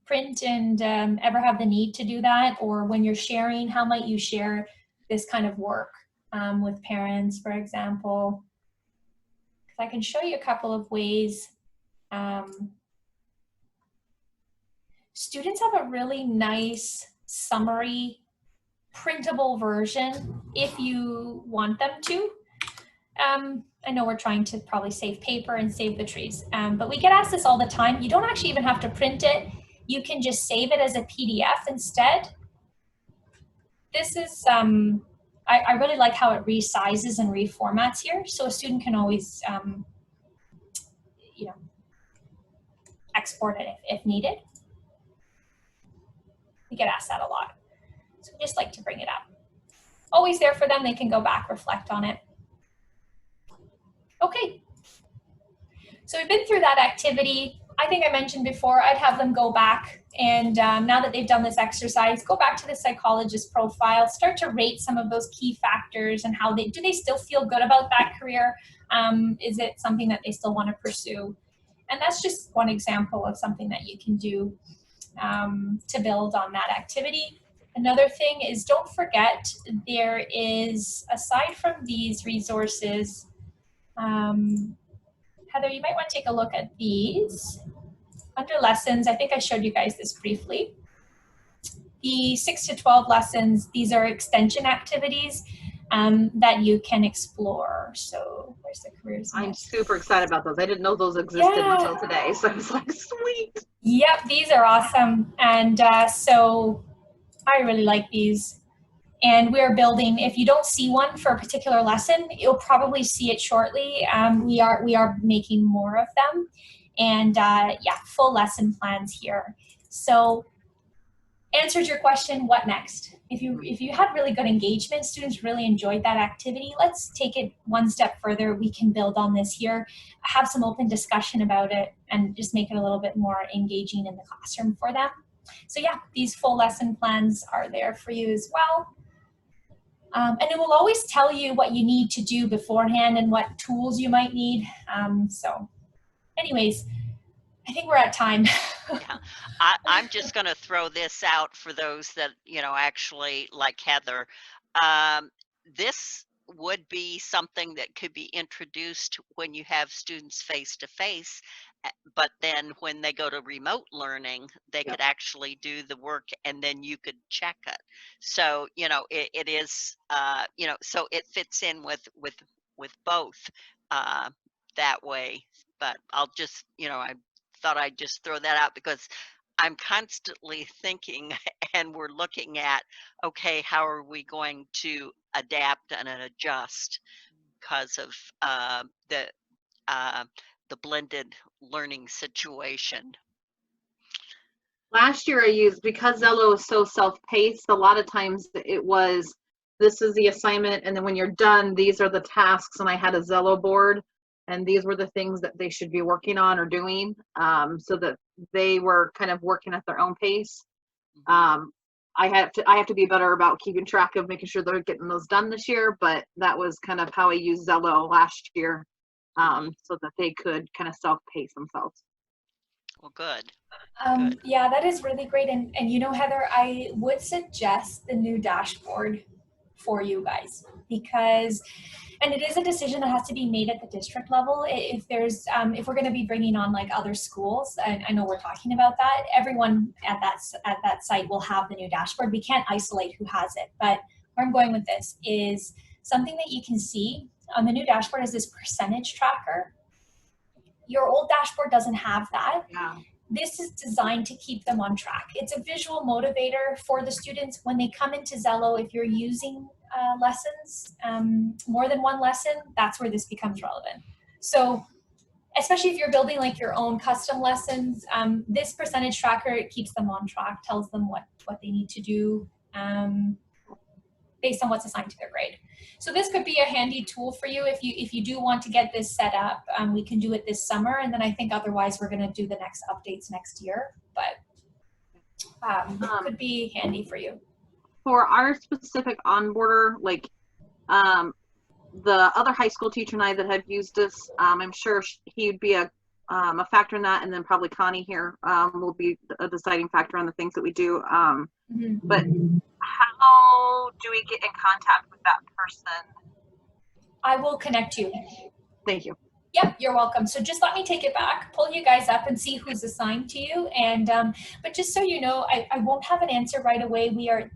Print and ever have the need to do that? Or when you're sharing, how might you share this kind of work with parents, for example? I can show you a couple of ways. Students have a really nice summary printable version if you want them to. I know we're trying to probably save paper and save the trees, but we get asked this all the time. You don't actually even have to print it. You can just save it as a PDF instead. This is, I really like how it resizes and reformats here. So a student can always, you know, export it if needed. We get asked that a lot. So we just like to bring it up. Always there for them. They can go back, reflect on it. Okay. So we've been through that activity. I think I mentioned before, I'd have them go back and now that they've done this exercise, go back to the psychologist profile, start to rate some of those key factors and how do they still feel good about that career? Is it something that they still want to pursue? And that's just one example of something that you can do to build on that activity. Another thing is, don't forget, there is, aside from these resources, Heather, you might want to take a look at these. Under lessons, I think I showed you guys this briefly. The 6 to 12 lessons, these are extension activities that you can explore. So where's the careers? I'm super excited about those. I didn't know those existed until today. So I was like, sweet. Yep, these are awesome. And so I really like these. And we're building, if you don't see one for a particular lesson, you'll probably see it shortly. We are making more of them. And yeah, full lesson plans here. So answered your question, what next? If you had really good engagement, students really enjoyed that activity, let's take it one step further. We can build on this here, have some open discussion about it, and just make it a little bit more engaging in the classroom for them. So yeah, these full lesson plans are there for you as well. And it will always tell you what you need to do beforehand and what tools you might need. So anyways, I think we're at time. Yeah. I'm just going to throw this out for those that, actually like Heather. This would be something that could be introduced when you have students face to face, but then when they go to remote learning, they could actually do the work and then you could check it. So, it is, so it fits in with both. that way. But I'll just, I thought I'd just throw that out because I'm constantly thinking and we're looking at, okay, how are we going to adapt and adjust because of uh, the blended learning situation. Last year I used, because Xello is so self-paced, a lot of times it was, this is the assignment, and then when you're done, these are the tasks, and I had a Xello board, and these were the things that they should be working on or doing, so that they were kind of working at their own pace. I have to be better about keeping track of making sure they're getting those done this year, but that was kind of how I used Xello last year, so that they could kind of self-pace themselves. Well, good. Yeah, that is really great. And Heather, I would suggest the new dashboard for you guys because, and it is a decision that has to be made at the district level. If there's, if we're going to be bringing on like other schools, and I know we're talking about that, everyone at that site will have the new dashboard. We can't isolate who has it, but where I'm going with this is something that you can see on the new dashboard is this percentage tracker. Your old dashboard doesn't have that. Yeah. This is designed to keep them on track. It's a visual motivator for the students when they come into Xello. If you're using lessons, more than one lesson, that's where this becomes relevant. So especially if you're building like your own custom lessons, this percentage tracker, it keeps them on track, tells them what they need to do based on what's assigned to their grade. So this could be a handy tool for you if you do want to get this set up. We can do it this summer, and then I think otherwise we're going to do the next updates next year. But it could be handy for you. For our specific onboarder, like the other high school teacher and I that have used this, I'm sure he'd be a factor in that, and then probably Connie here will be a deciding factor on the things that we do. But how do we get in contact with that person? I will connect you. Thank you. Yep, you're welcome. So just let me take it back, pull you guys up and see who's assigned to you. And but just so you know, I won't have an answer right away.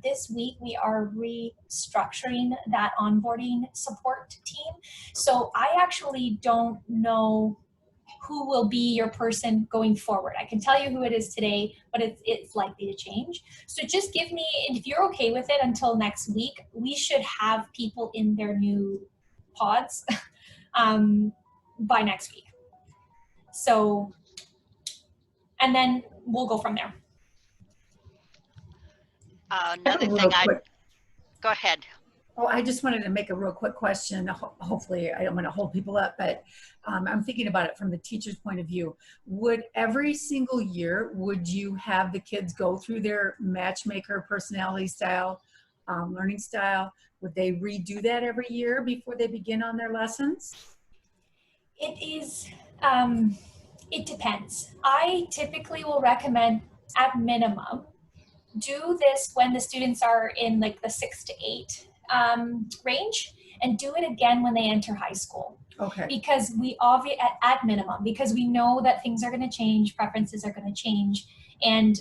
This week we are restructuring that onboarding support team. So I actually don't know who will be your person going forward. I can tell you who it is today, but it's likely to change. So just give me, and if you're okay with it until next week, we should have people in their new pods by next week. So, and then we'll go from there. Another thing go ahead. Oh, I just wanted to make a real quick question. Hopefully I don't want to hold people up, but I'm thinking about it from the teacher's point of view. Would every single year, would you have the kids go through their matchmaker personality style, learning style? Would they redo that every year before they begin on their lessons? It is, it depends. I typically will recommend at minimum, do this when the students are in like the 6 to 8 range, and do it again when they enter high school. Okay. Because we obviously, at minimum, because we know that things are going to change, preferences are going to change, and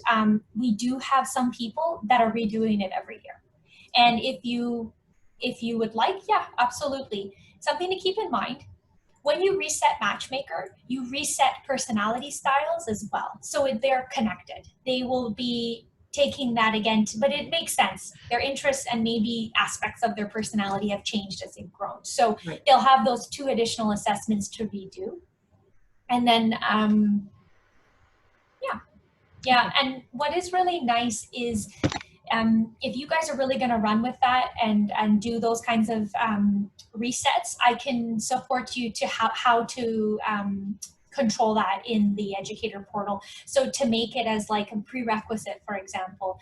we do have some people that are redoing it every year. And if you would like, yeah, absolutely. Something to keep in mind, when you reset Matchmaker, you reset personality styles as well. So they're connected. They will be taking that again, but it makes sense. Their interests and maybe aspects of their personality have changed as they've grown. So they'll have those 2 additional assessments to redo. And then, yeah. And what is really nice is if you guys are really going to run with that and do those kinds of resets, I can support you to how to control that in the educator portal. So to make it as like a prerequisite, for example,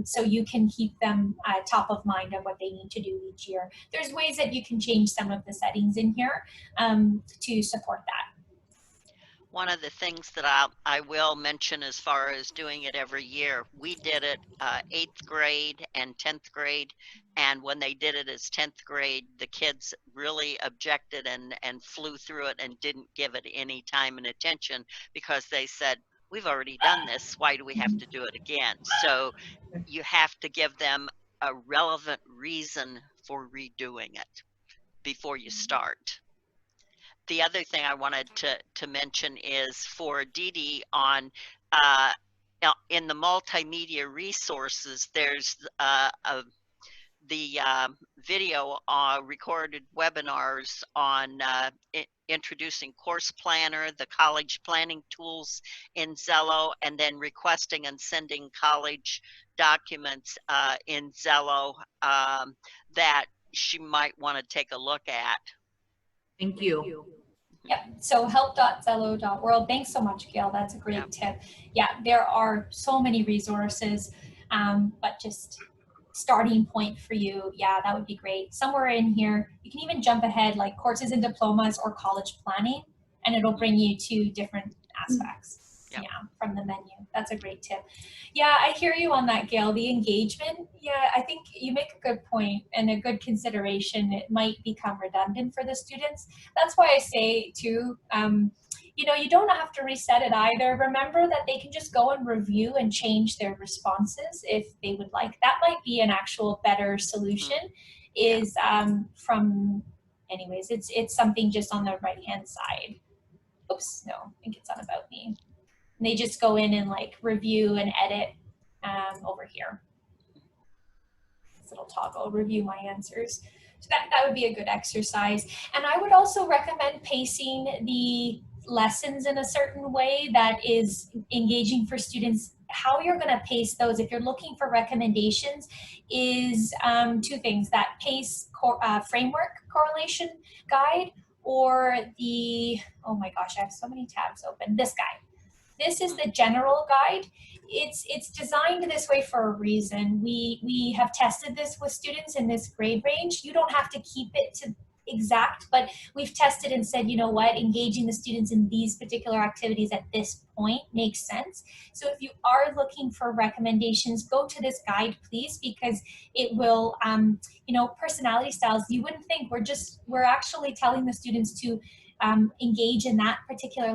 so you can keep them top of mind of what they need to do each year. There's ways that you can change some of the settings in here to support that. One of the things that I will mention as far as doing it every year, we did it 8th grade and 10th grade. And when they did it as 10th grade, the kids really objected and flew through it and didn't give it any time and attention because they said, we've already done this. Why do we have to do it again? So you have to give them a relevant reason for redoing it before you start. the other thing I wanted to mention is for Dee Dee on uh, in the multimedia resources, there's the video recorded webinars on introducing Course Planner, the college planning tools in Xello, and then requesting and sending college documents in Xello that she might want to take a look at. Thank you. Yep, so help.xello.world. Thanks so much, Gail. That's a great tip. Yeah, there are so many resources, but just starting point for you, yeah, that would be great. Somewhere in here, you can even jump ahead like courses and diplomas or college planning, and it'll bring you to different aspects. Yep. Yeah, from the menu. That's a great tip. Yeah, I hear you on that, Gail. The engagement, yeah, I think you make a good point and a good consideration. It might become redundant for the students. That's why I say too, you know, you don't have to reset it either. Remember that they can just go and review and change their responses if they would like. That might be an actual better solution is from, anyways, it's something just on the right-hand side. Oops, no, I think it's on About Me. And they just go in and like review and edit over here. This little toggle, review my answers. So that would be a good exercise. And I would also recommend pacing the lessons in a certain way that is engaging for students. How you're going to pace those, if you're looking for recommendations, is two things: that PACE framework correlation guide, or the, oh my gosh, I have so many tabs open, this guide. This is the general guide. It's designed this way for a reason. We have tested this with students in this grade range. You don't have to keep it to exact, but we've tested and said, you know what, engaging the students in these particular activities at this point makes sense. So if you are looking for recommendations, go to this guide, please, because it will, you know, personality styles, you wouldn't think we're actually telling the students to engage in that particular